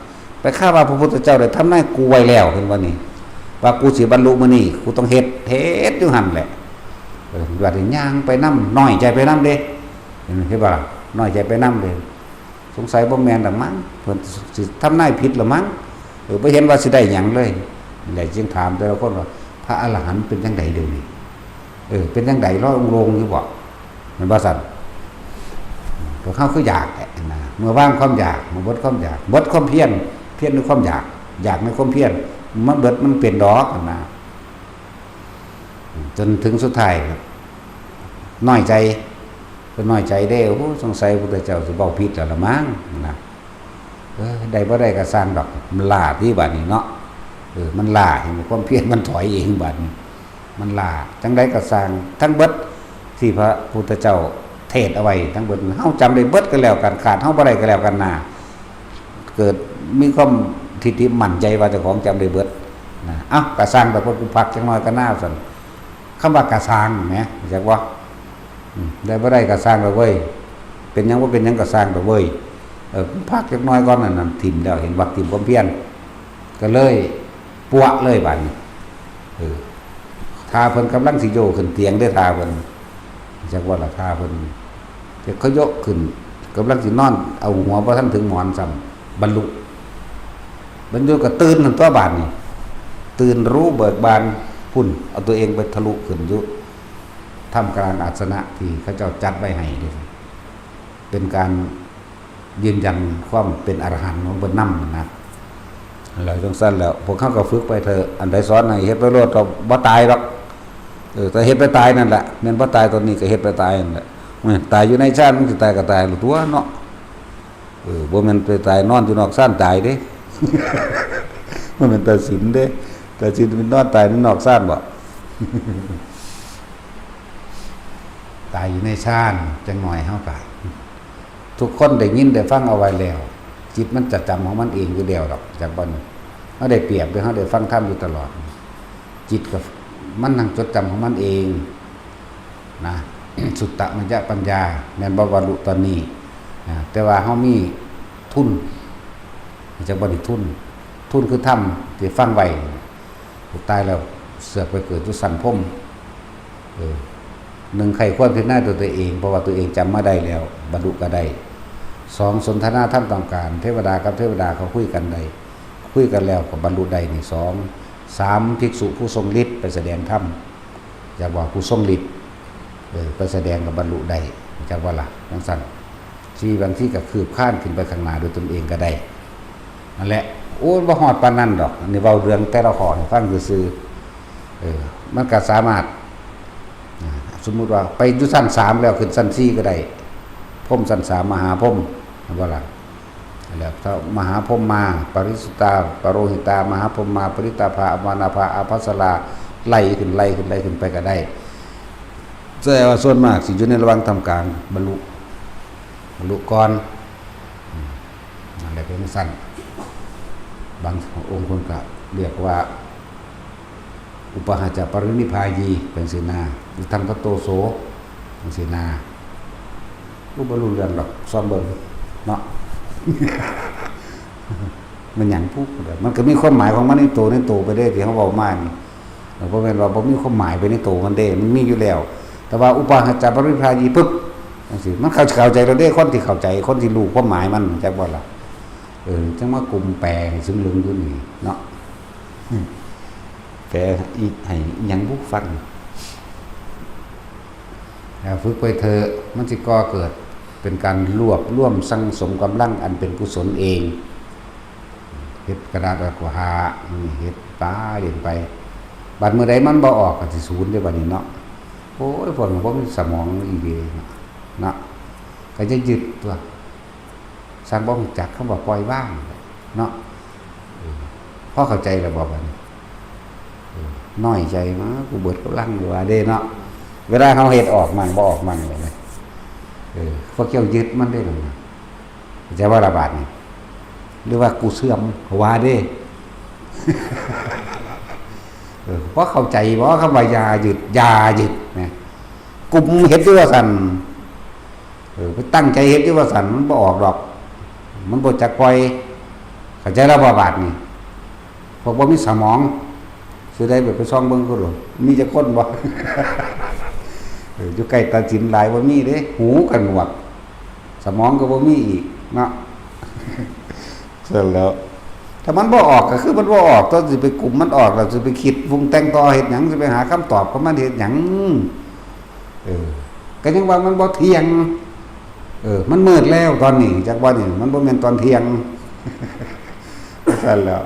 [SPEAKER 1] ไปฆ่าว่าพระพุทธเจ้าได้ทำนายกูไว้แล้วเห็นว่านี่ว่ากูสิบรรลุมื้อนี้กูต้องเฮ็ดอยู่หั่นแหละว่าได้ย่างไปนำน้อยใจไปนำเด้เห็นบ่ล่ะน้อยใจไปนำเด้สงสัยบ่แม่นดอกมั้งเพิ่นสิทำนายผิดหรือมั้งบ่เห็นว่าสิได้หยังเลยได้จึงถามแต่ละคนว่าพระอรหันต์เป็นจังได๋เดี๋ยวนี้เป็นจังได๋ร้อยองค์ลงอยู่บ่มันบ่ซั่นพวกเขาคืออยากนะเมื่อว่างความอยากเมื่อลดความอยากลดความเพียรด้วยความอยากในความเพียรมันเบิดมันเปลี่ยนดอกนะจนถึงสุดท้ายน้อยใจเป็นน้อยใจได้โอ้สงสัยพระพุทธเจ้าสิเว้าผิดแล้วละมั้งนะได้บ่ได้ก็สร้างดอกมันล่าที่บัดนี้เนาะมันล่าเห็นความเพียรมันถอยเองบัดนี้มันล่าจังได๋ก็สร้างทั้งเบิดที่พระพุทธเจ้าเทศเอาไว้ทั้งเบิดเฮาจำได้เบิดก็แล้วกันขาดเฮาบ่ได้ก็แล้วกันน่ะเกิดมีความทิฏฐิมั่นใจว่าเจ้าของจำได้เบิดนะเอ้ากะสร้างแต่คนกูพักจังน้อยก็น่าซั่นคำว่ากะสร้างแหมจักว่าได้บ่ได้กะสร้างแล้วเว้ยเป็นหยังบ่เป็นหยังกะสร้างแล้วเว้ยพักจักน้อยก่อนนั่นทิ่มแล้วเห็นว่าทิ่มความเพียรก็เลยปัวเลยบัดนี้ถ้าเพิ่นกำลังสิโยขึ้นเตียงได้ท่าเพิ่นจักว่าราคาเพิ่นจะเขายกขึ้นกำลังสินอนเอาหัวบ่ทันถึงหมอนซ้ำบรรลุก็ตื่นทั้งตัวบาดนี่ตื่นรู้เบิกบานพุ่นเอาตัวเองไปทะลุขึ้นอยู่ท่ามกลางอาสนะที่เขาเจ้าจัดไว้ให้นี่เป็นการยืนยันความเป็นอรหันต์ของเพิ่นนำนะแล้วจังซั่นแล้วพวกเขาก็ฝึกไปเถอะอันใดสอนให้เฮ็ดไปโลดก็บ่ตายหรอกแต่เฮ็ดไปตายนั่นแหละแม่นบ่ตายตอนนี้ก็เฮ็ดไปตายนั่นแหละตายอยู่ในชาติมันสิตายก็ตายตัวเนาะบ่แม่นไปตายนอนอยู่นอกชาติตายเด้ มันเป็นตัดสินเด้ตัดสินเป็นนอนตายในนอกชาติบ่ ตายอยู่ในชาติจังหน่อยเฮาก็ทุกคนได้ยินได้ฟังเอาไว้แล้วจิตมันจะจำของมันเองอยู่แล้วดอกจากบ่เฮาได้เปรียบด้วยเฮาได้ฟังธรรมอยู่ตลอดจิตก็มันนั่งจดจำของมันเองนะ สุตตมัญญปัญญาแม่นบ่บรรลุตอนนี้แต่ว่าเฮามีทุนจักบ่ได้ทุนคือธรรมที่ฟังไว้ตายแล้วเสือกไปเกิดอยู่สันพรหม1ใครควรพิจารณาตัวเองเพราะว่าตัวเองจำมาได้แล้วบรรลุก็ได้2สนทนาธรรมต้องการเทวดากับเทวดาเขาคุยกันได้คุยกันแล้วก็บรรลุได้นี่2 3ภิกษุผู้ทรงฤทธิ์ไปแสดงธรรมอยากว่าผู้ทรงฤทธิ์ไปแสดงกับบรรลุได้จากว่าล่ะจังซั่นที่บางที่ก็คืบคลานขึ้นไปข้างหน้าด้วยตนเองก็ได้นั่นแหละโอ้บ่ฮอดปานนั้นดอกอันนี้เว้าเรื่องแต่ละข้อให้ฟังซื่อๆมันก็สามารถสมมุติว่าไปอยู่ชั้น3แล้วขึ้นชั้น4ก็ได้พรหมชั้น3มหาพรหมว่าล่ะแล้วถ้ามหาพรหมมาปริสุทธาปโรหิตามหาพรหมมาปริตาภาอมานาภาอาภัสราไล่ขึ้นไปก็ได้แต่ว่าส่วนมากสิอยู่ในระหว่างทำการบรรลุก่อน เป็นสั้นบางองค์คนก็เรียกว่าอุปหาจปรินิพพายีเป็นศีนาหรือธรรมโตโสเป็นศีนารู้บรรลุเรื่องหรอกซ้อมเบิ่งเนาะ มันหยังพูดมันก็มีความหมายของมันในโตไปได้ที่เขาบอกมานี่เพราะเป็นว่าบ่มีความหมายไปในโตมันเด้มันมีอยู่แล้ว แต่ว่าอุปหาจปรินิพพายีปึ๊บจังซี่มันเข้าใจเราได้คนที่เข้าใจคนที่รู้ความหมายมันจักบ่ล่ะจังว่ากลุ่มแปลซึ่งลึงอยู่นี่เนาะแปลอีกให้หยังบุกฟังฝึกไปเถอะมันสิก่อเกิดเป็นการร่วมสังสมกำลังอันเป็นกุศลเองเฮ็ดกระดาษกว่าหาเฮ็ดป้าเรียนไปบัดมื้อใดมันบ่ออกก็สิสูญได้บัดนี้เนาะโอ้ยพวกมันบ่มีสมองอีเดีเนาะก็จะยึดตัวสร้างบ่รู้จักคำว่าปล่อยว่างเนาะพอเข้าใจแล้วบ่บัดนี้น้อยใจมากูเบิดกำลังอยู่ว่าเด้เนาะเวลาเขาเฮ็ดออกมันบ่ออกมันเลยพวกเกี่ยวยึดมันได้หรือจะว่าระบาดนี่หรือว่ากูเสื่อมว่าเด้ เพราะเข้าใจว่าคำว่ายาหยุดนะกลุ่มเฮ็ดอยู่ว่าสั่นไปตั้งใจเฮ็ดอยู่ว่าสั่นมันบ่ออกดอกมันบ่จักปล่อยเข้าใจแล้วบ่บาดนี่พวกบ่มีสมองสิได้ไปซ่องเบิ่งก็หรอมีจักคนบ่ อยู่ใกล้ตาจินหลายบ่มีเด้หูกันหนวกสมองก็บ่มีอีกเนาะ เสร็จแล้วถ้ามันบ่ออกก็คือมันบ่ออกต้องสิไปกลุ่มมันออกแล้วสิไปคิดปรุงแต่งต่อเฮ็ดหยังสิไปหาคำตอบของมันเฮ็ดหยังก็ยังว่ามันบ่เที่ยงมันมืดแล้วตอนนี้จักว่านี่มันบ่แม่นตอนเที่ยง เสร็จแล้ว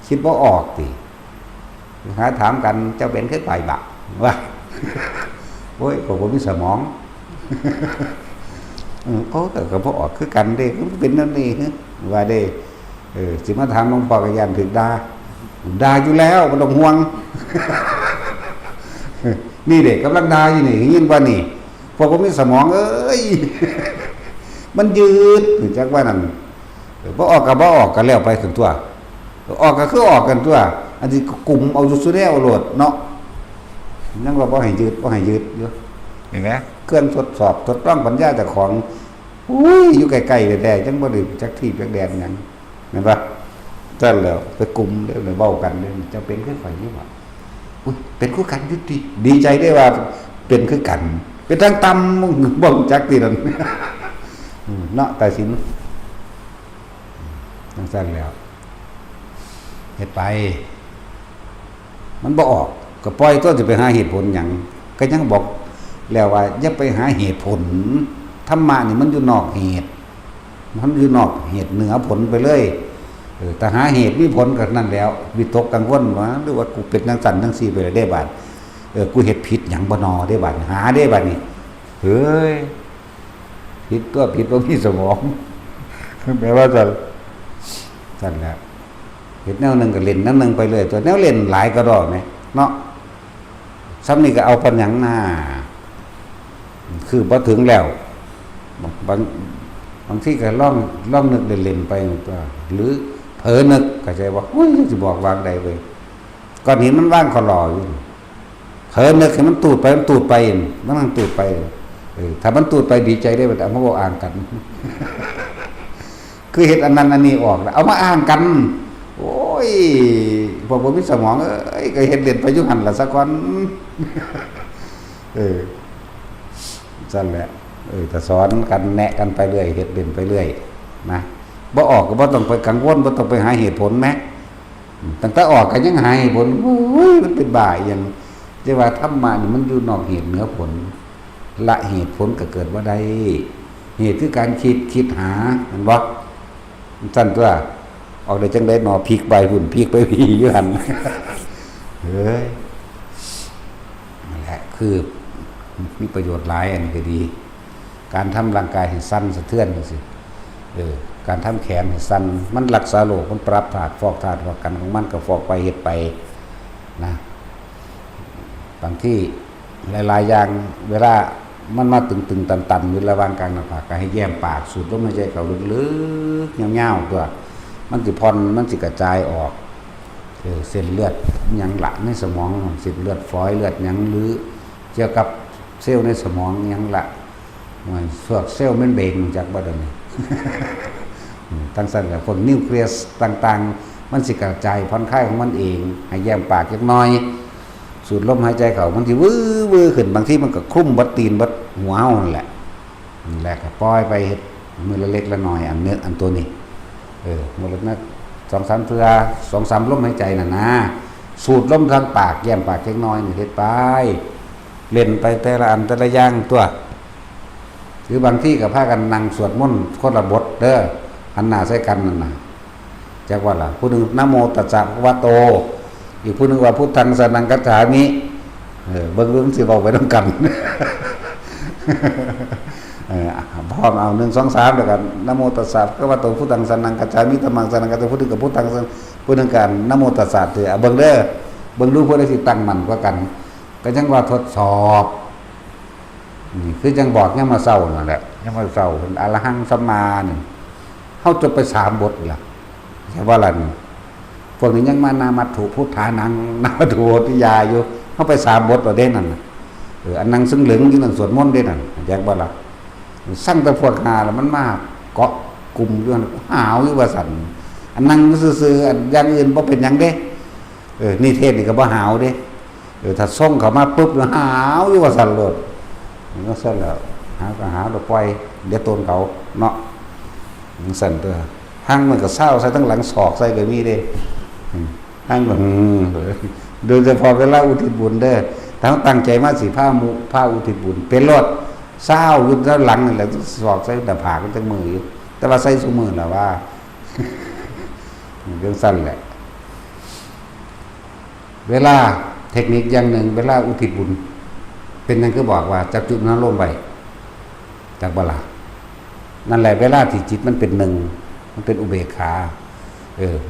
[SPEAKER 1] คิดบ่ออกติหาถามกันเจ้าเป็นคือไปบักว่าโอ้ยผมมีสมองโอ้แต่ก็พอออกคือกันเด้ก็เป็นนั่นนี่ว่าเด้สิมาถามหลวงพ่อก็ยันถึงด่าอยู่แล้วบ่ต้องห่วง นี่เด็กกำลังด่าอยู่นี่ยินว่านี่พวกผมมีสมองเอ้ย มันยืดจักว่านั่นบ่ออกก็บ่ออกกันแล้วไปถึงตัวออกก็คือออกกันตัวอันที่กลุ่มเอาสุดๆแล้วโหลดเนาะยังว่าบ่ให้ยืดอยู่เห็นไหมเครื่องทดสอบทดลองปัญญาเจ้าของอยู่ใกล้ๆแท้ๆจังบ่ได้จักที่จักแดนหยังเห็นป่ะซั่นแล้วไปกลุ่มเด้อเว้ากันเด้อจะเป็นคือข่อยนี่ว่าเป็นคือกันอยู่ติดีใจได้ว่าเป็นคือกันเป็นทางต่ำมึงบ่จักตินั่น เนาะแต่สินจังซั่นแล้วเฮ็ดไปมันบ่ออกก็ปล่อยตัวจะไปหาเหตุผลหยังก็ยังบอกแล้วว่าอย่าไปหาเหตุผลธรรมะนี่มันอยู่นอกเหตุมันอยู่นอกเหตุเหนือผลไปเลยแต่หาเหตุมีผลก็นั่นแล้ววิตกกังวลว่าหรือว่ากูเป็นจังซั่นจังซี่ไปได้บาดกูเฮ็ดผิดหยังบ่นอได้บาดหาได้บาดนี่เฮ้ยผิดตัวผิดบ่มีสมอง แปลว่าซั่นแล้วเฮ็ดแนวนึงก็เล่นแนวนึงไปเลยตัวแนวเล่นหลายก็ดอกแหมเนาะซ้ำนี่ก็เอาปัญญังหน้าคือพอถึงแล้วบางที่ก็ล่องนึกเล่นๆไปหรือเผลอนึกก็ใจว่าโอ้ยจะบอกวางใดเว้ยก้อนหินมันว่างคอรออยู่เผลอนึกให้มันตูดไปมันตูดไปถ้ามันตูดไปดีใจได้แบบเอามาบอกอ่างกัน คือเห็นอันนั้นอันนี้ออกแล้วเอามาอ่างกันโอ้ยพวกผมมีสมองก็เห็นเด่นไปยุหันละสักวัน สั่นแหละแต่สอนกันแนะกันไปเรื่อยเห็ดเด่นไปเรื่อยนะบ่ออกก็บ่ต้องไปกังวลบ่ต้องไปหาเหตุผลแม้ตั้งแต่ออกก็ยังหาเหตุผลโอ้ยมันเป็นบ่ายอย่างจะว่าธรรมะนี่มันอยู่นอกเหตุเหนือผลละเหตุผลก็เกิดว่าได้เหตุคือการคิดหามันบ่สั่นตัวออกได้จังได้หนอพลิกใบหุ่นพลิกไปพี่อยู่หั่น เฮ้ยนั่นแหละคือมีประโยชน์หลายอันก็ดีการทำร่างกายให้สั้นสะเทือนสิการทำแขนให้สั้นมันรักษาโรคมันปรับธาตุฟอกธาตุว่ากันของมันก็ฟอกไปเฮ็ดไปนะบางที่หลายๆอย่างเวลา มันมาตึงๆตันๆอยู่ระหว่างกลางหน้าผากก็ให้แย้มปากสูดลมหายใจเข้าลึกๆยาวๆตัวมันสิผ่อนมันสิกระจายออกเส้นเลือดหยังหละในสมองเส้นเลือดฝอยเลือดหยังหรือเกี่ยวกับเซลล์ในสมองหยังละมันพวกเซลล์เมมเบรนจากบ่ได้นี่ ตั้งสั่นกับพวกนิวเคลียสต่างๆมันสิกระจายผ่อนคลายของมันเองให้แย้มปากเล็กน้อยสูดลมหายใจเข้ามันสิวื้อขึ้นบางทีมันก็คลุ้มบัดตีนบัดหัวเฮานั่นแหละนั่นแหละก็ปล่อยไปเฮ็ดมื้อละเล็กละน้อยอันเนื้ออันตัวนี้มื้อละนัก2-3เทื่อ2-3ลมหายใจน่ะนะสูดลมทางปากแย้มปากเล็กน้อยนี่เฮ็ดไปเล่นไปแต่ละอันแต่ละอย่างตัวหรือบางที่ก็พากันนั่งสวดมนต์คนละบทเด้อหันหน้าใส่กันนั่นน่ะจักว่าล่ะผู้นึงนะโมตัสสะภะคะวะโตอีกผู้นึงว่าพุทธังสรณังคัจฉามิเบิ่งเรื่องสิเว้าไปนำกันพร้อมเอา1 2 3แล้วกันนะโมตัสสะภะคะวะโตพุทธังสรณังคัจฉามิธัมมังสรณังคัจฉามิพุทธังกับพุทธังผู้นึงกันนะโมตัสสะเด้อเบิ่งเด้อเบิ่งดูผู้ใดสิตั้งมั่นกว่ากันก็จังว่าทดสอบนี่คือจังบอกยามมาเช้านั่นแหละยามมาเช้าเพิ่นอรหังสัมมานี่เฮาจบไป3บทล่ะแค่ว่าล่ะพวกนี้ยังมานามัตถุพุทธานังนามัตถุติยาอยู่เฮาไป3บทประเด็นนั่นน่ะอันนั้นซึ่งเหลืองอยู่นั่นสวดมนต์เด้นั่นแยกบ่ล่ะสั่งแต่พวกหาแล้วมันมาเกาะกลุ่มอยู่นั่นหาวอยู่ว่าซั่นอันนั้นซื่อๆอันอย่างอื่นบ่เป็นหยังเด้นี่เทศนี่ก็บ่หาวเด้ถ้าส่งเข้ามาปุ๊บแล้วหาวอยู่ว่าซั่นโลดมันก็ซั่นแล้วหาก็หาแล้วปล่อยเดี๋ยวตนเขาเนาะมันสั่นตัวหั่งมันก็เศร้าใส่ทั้งหลังศอกใส่ก็มีเด้หั่งก็โดยเฉพาะเวลาอุทิศบุญเด้อถ้าตั้งใจมาสิผ้าอุทิศบุญเป็นรถเศร้าอยู่ด้านหลังนั่นแหละศอกใส่หน้าผากทั้งมืออยู่แต่ว่าใส่ซุมือล่ะว่าเรื่องสั้นแหละเวลาเทคนิคอย่างหนึ่งเวลาอุทิศบุญเป็นนั่นคือบอกว่าจับจุดนั้นลงไปจากบาลานั่นแหละเวลาที่จิตมันเป็นหนึ่งมันเป็นอุเบกขา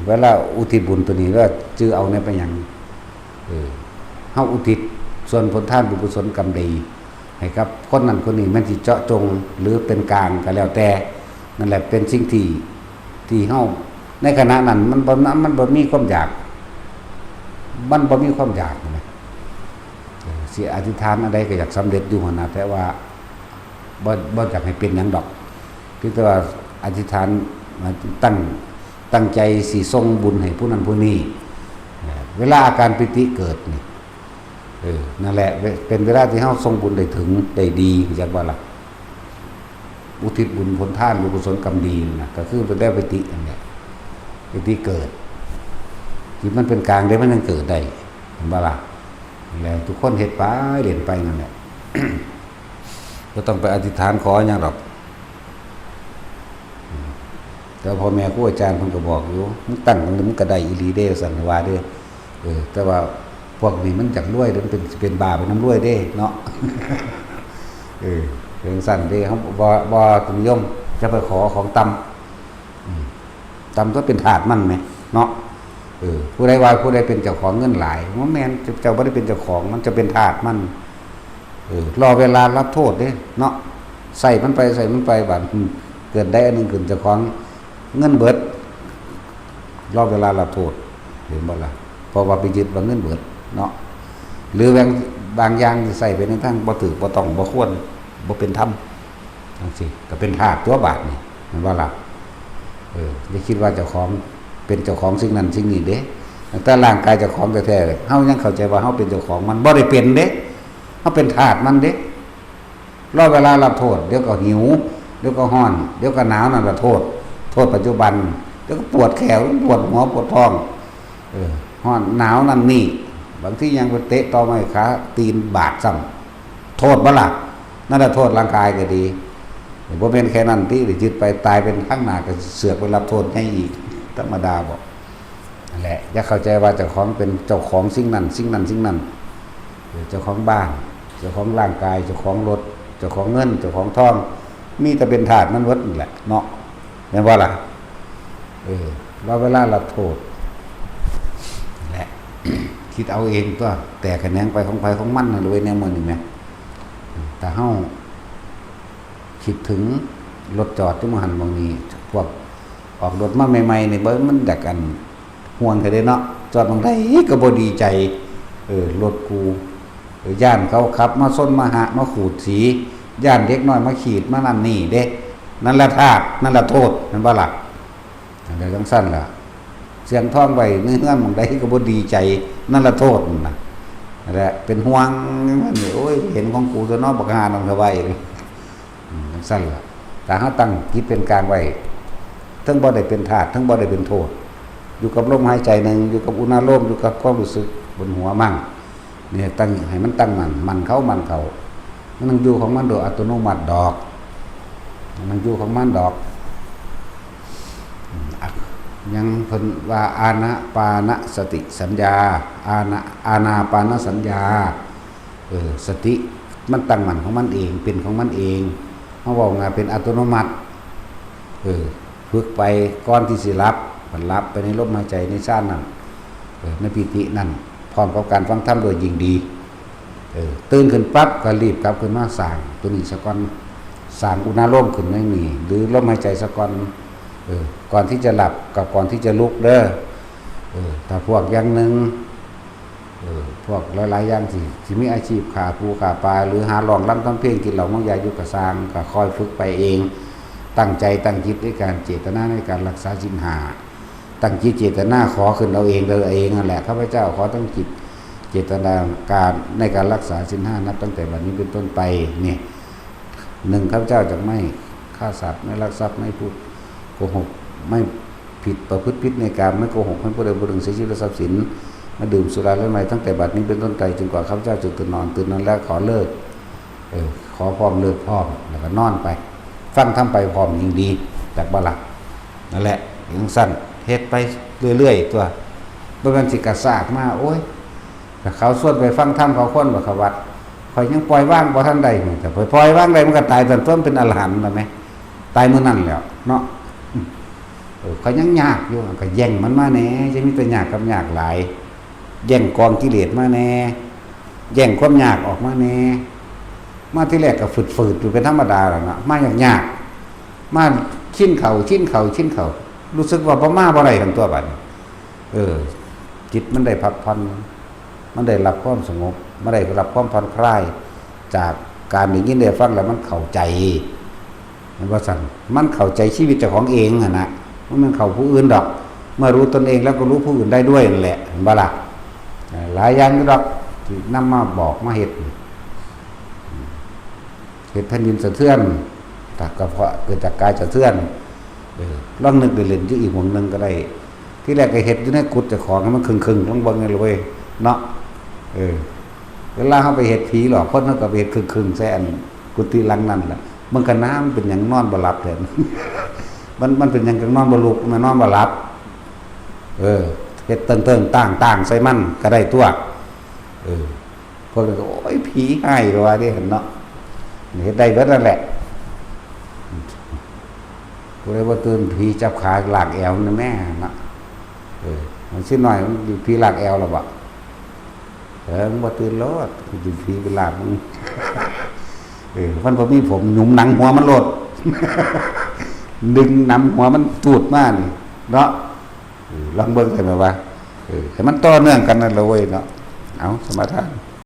[SPEAKER 1] เวลาอุทิศบุญตัวนี้ก็จื้อเอาในไปอย่างเฮาอุทิศส่วนผลทานบุญกุศลกรรมดีให้กับคนนั้นคนนี้มันสิเจาะจงหรือเป็นกลางก็แล้วแต่นั่นแหละเป็นสิ่งที่เฮาในขณะนั้นมันบ่มีความอยากมันบ่มีความอยากนะสิอธิษฐานอะไรก็อยากสำเร็จอยู่หั่นน่ะแต่ว่าบ่อยากให้เป็นหยังดอกคือแต่ว่าอธิษฐานตั้งใจสิส่งบุญให้ผู้นั้นผู้นี้เวลาอาการปิติเกิดนี่นั่นแหละเป็นเวลาที่เฮาส่งบุญได้ถึงได้ดีจักว่าล่ะอุทิศบุญผลทานบุญกุศลกรรมดีนะก็คือเป็นได้ปิตินั่นแหละปิติเกิดที่มันเป็นกลางได้มันยังเกิดได้เห็นบ่ล่ะแล้วทุกคนเฮ็ดไปเล่นไปนั่นแหละ บ่ต้องไปอธิษฐานขอหยังหรอกแต่พ่อแม่ครูอาจารย์เพิ่นก็บอกอยู่มึงตั้งมันก็ได้อีหลีเด้สั่นว่าเด้อแต่ว่าพวกนี้มันจักรวยมันเป็นบาปเป็นน้ำรวยเด้เนาะ เรื่องสั่นเด้เฮาบ่นิยมจะไปขอของต่ำก็เป็นทาสมันแหมเนาะผู้ใดว่าผู้ใดเป็นเจ้าของเงินหลายมันแม่นเจ้าบ่ได้เป็นเจ้าของมันจะเป็นทาสมันรอเวลารับโทษเด้เนาะใส่มันไปบัดเกิดได้อันนึงขึ้นเจ้าของเงินเบิดรอเวลารับโทษเห็นบ่ล่ะเพราะว่าไปยึดว่าเงินเบิดเนาะหรือบางอย่างที่ใส่ไปในทางบ่ถูกบ่ต้องบ่ควรบ่เป็นธรรมจังซี่ก็เป็นทาสตัวบาปนี่เห็นบ่ล่ะอย่าคิดว่าเจ้าของเป็นเจ้าของสิ่งนั้นสิ่งนี้เด้แต่ร่างกายเจ้าของแท้ๆเฮายังเข้าใจว่าเฮาเป็นเจ้าของมันบ่ได้เป็นเด้เฮาเป็นทาสมันเด้รอเวลารับโทษเดี๋ยวก็หิวเดี๋ยวก็ร้อนเดี๋ยวก็หนาวนั่นล่ะโทษปัจจุบันเดี๋ยวก็ปวดแขนปวดหัวปวดท้องร้อนหนาวนั่นนี่บางทียังไปเตะต่อไม้ขาตีนบาดซ้ำโทษบ่ล่ะนั่นน่ะโทษร่างกายก็ดีบ่แม่นแค่นั้นที่จิตไปตายเป็นข้างหน้าก็เสือกไปรับโทษให้อีกธรรมดาบอกนั่นแหละอย่าเข้าใจว่าเจ้าของเป็นเจ้าของสิ่งนั้นเจ้าของบ้านเจ้าของร่างกายเจ้าของรถเจ้าของเงินเจ้าของทองมีแต่เป็นทาสมันวัดนี่แหละเนาะแม่นว่าล่ะเราเวลารับโทษแหละ คิดเอาเองตัวแต่คะแนนไปของไผของมันน่ะเลยแนวมื้อนี่แหมแต่เฮา คิดถึงรถจอดที่มหันบางนี้พวกออกรถมาใหม่ๆในเบิ้งมันดักกันห่วงกันเลยเนาะจอดบางไดก็บ่ดีใจรถกูย่านเขาขับมาส้นมาหะมาขูดสีย่านเด็กน้อยมาขีดมานั่นนี่เด้นั่นละทากนั่นละโทษนั่นบ่ล่ะเดี๋ยวจังสั้นล่ะเสียงท้องไว้เนื้อบางไดก็บ่ดีใจนั่นละโทษนั่นน่ะนั่นแหละเป็นห่วงโอ้ยเห็นของกูตัวน้อยบักหานังสบายเลยจังสั้นล่ะแต่เฮาตั้งจิตเป็นกลางไว้ทั้งบ่ได้เป็นธาตุทั้งบ่ได้เป็นโทษอยู่กับลมหายใจนึงอยู่กับอุณหภูมิอยู่กับความรู้สึกบนหัวมั่งเนี่ยตั้งให้มันตั้งมันเขามันมันอยู่ของมันโดยอัตโนมัติดอกมันอยู่ของมันดอกยังเพิ่นว่าอานาปานสติสัญญาอานาปานสัญญาสติมันตั้งมันของมันเองเป็นของมันเองเฮาเว้าง่ายเป็นอัตโนมัติฝึกไปก่อนที่สิรับมันรับไปในลมหายใจในซ่านนั้นในปิตินั่นพร้อมกับการฟังธรรมโดยยิ่งดีตื่นขึ้นปั๊บก็รีบกลับขึ้นมาสร้างตัวนี้สักก่อนสร้างอุณหภูมิขึ้นไม่มีหรือลมหายใจสักก่อนก่อนที่จะหลับกับก่อนที่จะลุกเด้อถ้าพวกอย่างนึงพวกหลายๆอย่างที่มีอาชีพขาปูขาปลาหรือหาลองล้ำทำเพลงกินเหล้ามังยาอยู่กับสร้างก็คอยฝึกไปเองตั้งใจตั้งจิตในการเจตนาในการรักษาศีลห้าตั้งจิตเจตนาขอขึ้นเราเองนั่นแหละข้าพเจ้าขอตั้งจิตเจตนาการในการรักษาศีลห้านับตั้งแต่วันนี้เป็นต้นไปเนี่ยหนึ่งข้าพเจ้าจะไม่ฆ่าสัตว์ไม่ลักทรัพย์ไม่พูดโกหกไม่ผิดประพฤติผิดในการไม่โกหกไม่พูดใดพูดถึงเสียชีวิตและทรัพย์สินมาดื่มสุราและไม้ตั้งแต่บัดนี้เป็นต้นไปจนกว่าข้าพเจ้าจะตื่นนอนแล้วขอเลิกขอพร้อมเลิกพร้อมแล้วก็นอนไปฟังทำไปพร้อมยิ่งดีจากบ่หลักนั่นแหละยังสั้นเฮ็ดไปเรื่อยๆตัวบ่แม่นสิกระซากมาโอ้ยแต่เขาสวดไปฟังธรรมเขาค้นว่าเขาวัดข่อยยังปล่อยว่างบ่ทันใดแต่ปล่อยว่างได้มันก็ตายตอนต้นเป็นอรหันต์แล้วแม่ตายมื้อนั้นแล้วเนาะเขายังยากอยู่ก็แย่งมันมาแน่จะมีแต่ยากกับยากหลายแย่งกองกิเลสมาแน่แย่งความยากออกมาแน่มาที่แรกก็ฝืดๆอยู่เป็นธรรมดาแล้วนะมายากๆมาชิ้นเข่ารู้สึกว่าบ่มาบ่ได้กันตัวบัดจิตมันได้พักผ่อนมันได้รับความสงบมันได้รับความผ่อนคลายจากการได้ยินได้ฟังแล้วมันเข้าใจมันว่าสั่นมันเข้าใจชีวิตเจ้าของเองนะมันเข้าผู้อื่นดอกเมื่อรู้ตนเองแล้วก็รู้ผู้อื่นได้ด้วยนั่นแหละเห็นบ่ล่ะหลายอย่างดอกที่นำมาบอกมาเฮ็ดแผ่นดินสะเทือนแต่ก็เพราะเกิดจากกายสะเทือนลองนึกเล่นๆอยู่อีกวงนึงก็ได้ที่แรกก็เฮ็ดอยู่ในกุฏเจ้าของมันครึ่งๆต้องเบิ่งกันเลยเนาะเวลาเฮาไปเฮ็ดผีหลอกคนเฮาก็ไปเฮ็ดครึ่งๆใส่อันกุฏิหลังนั้นล่ะมันก็น้ำเป็นหยังนอนบ่หลับแท้มันเป็นหยังจังนอนบ่ลุกมันนอนบ่หลับเฮ็ดเติ้งๆต่างๆใส่มันก็ได้ตัวพวกก็โอ้ยผีหายว่าดิเห็นเนาะเฮ็ดได้เบิดนั่นแหละผู้ใดบ่ตื่นผีจับขาลากแอวนั่นแม่เนาะมันสิหน่อยมันผีลากแอวแล้วบ่มึงบ่ตื่นโลดสิผีไปลากมึงมันบ่มีผมหยุมหนังหัวมันโลดดึงหนังหัวมันตูดมานี่เนาะลองเบิ่งกันว่าให้มันต่อเนื่องกันนั่นล่ะเว้ยเนาะเอาสมาทาน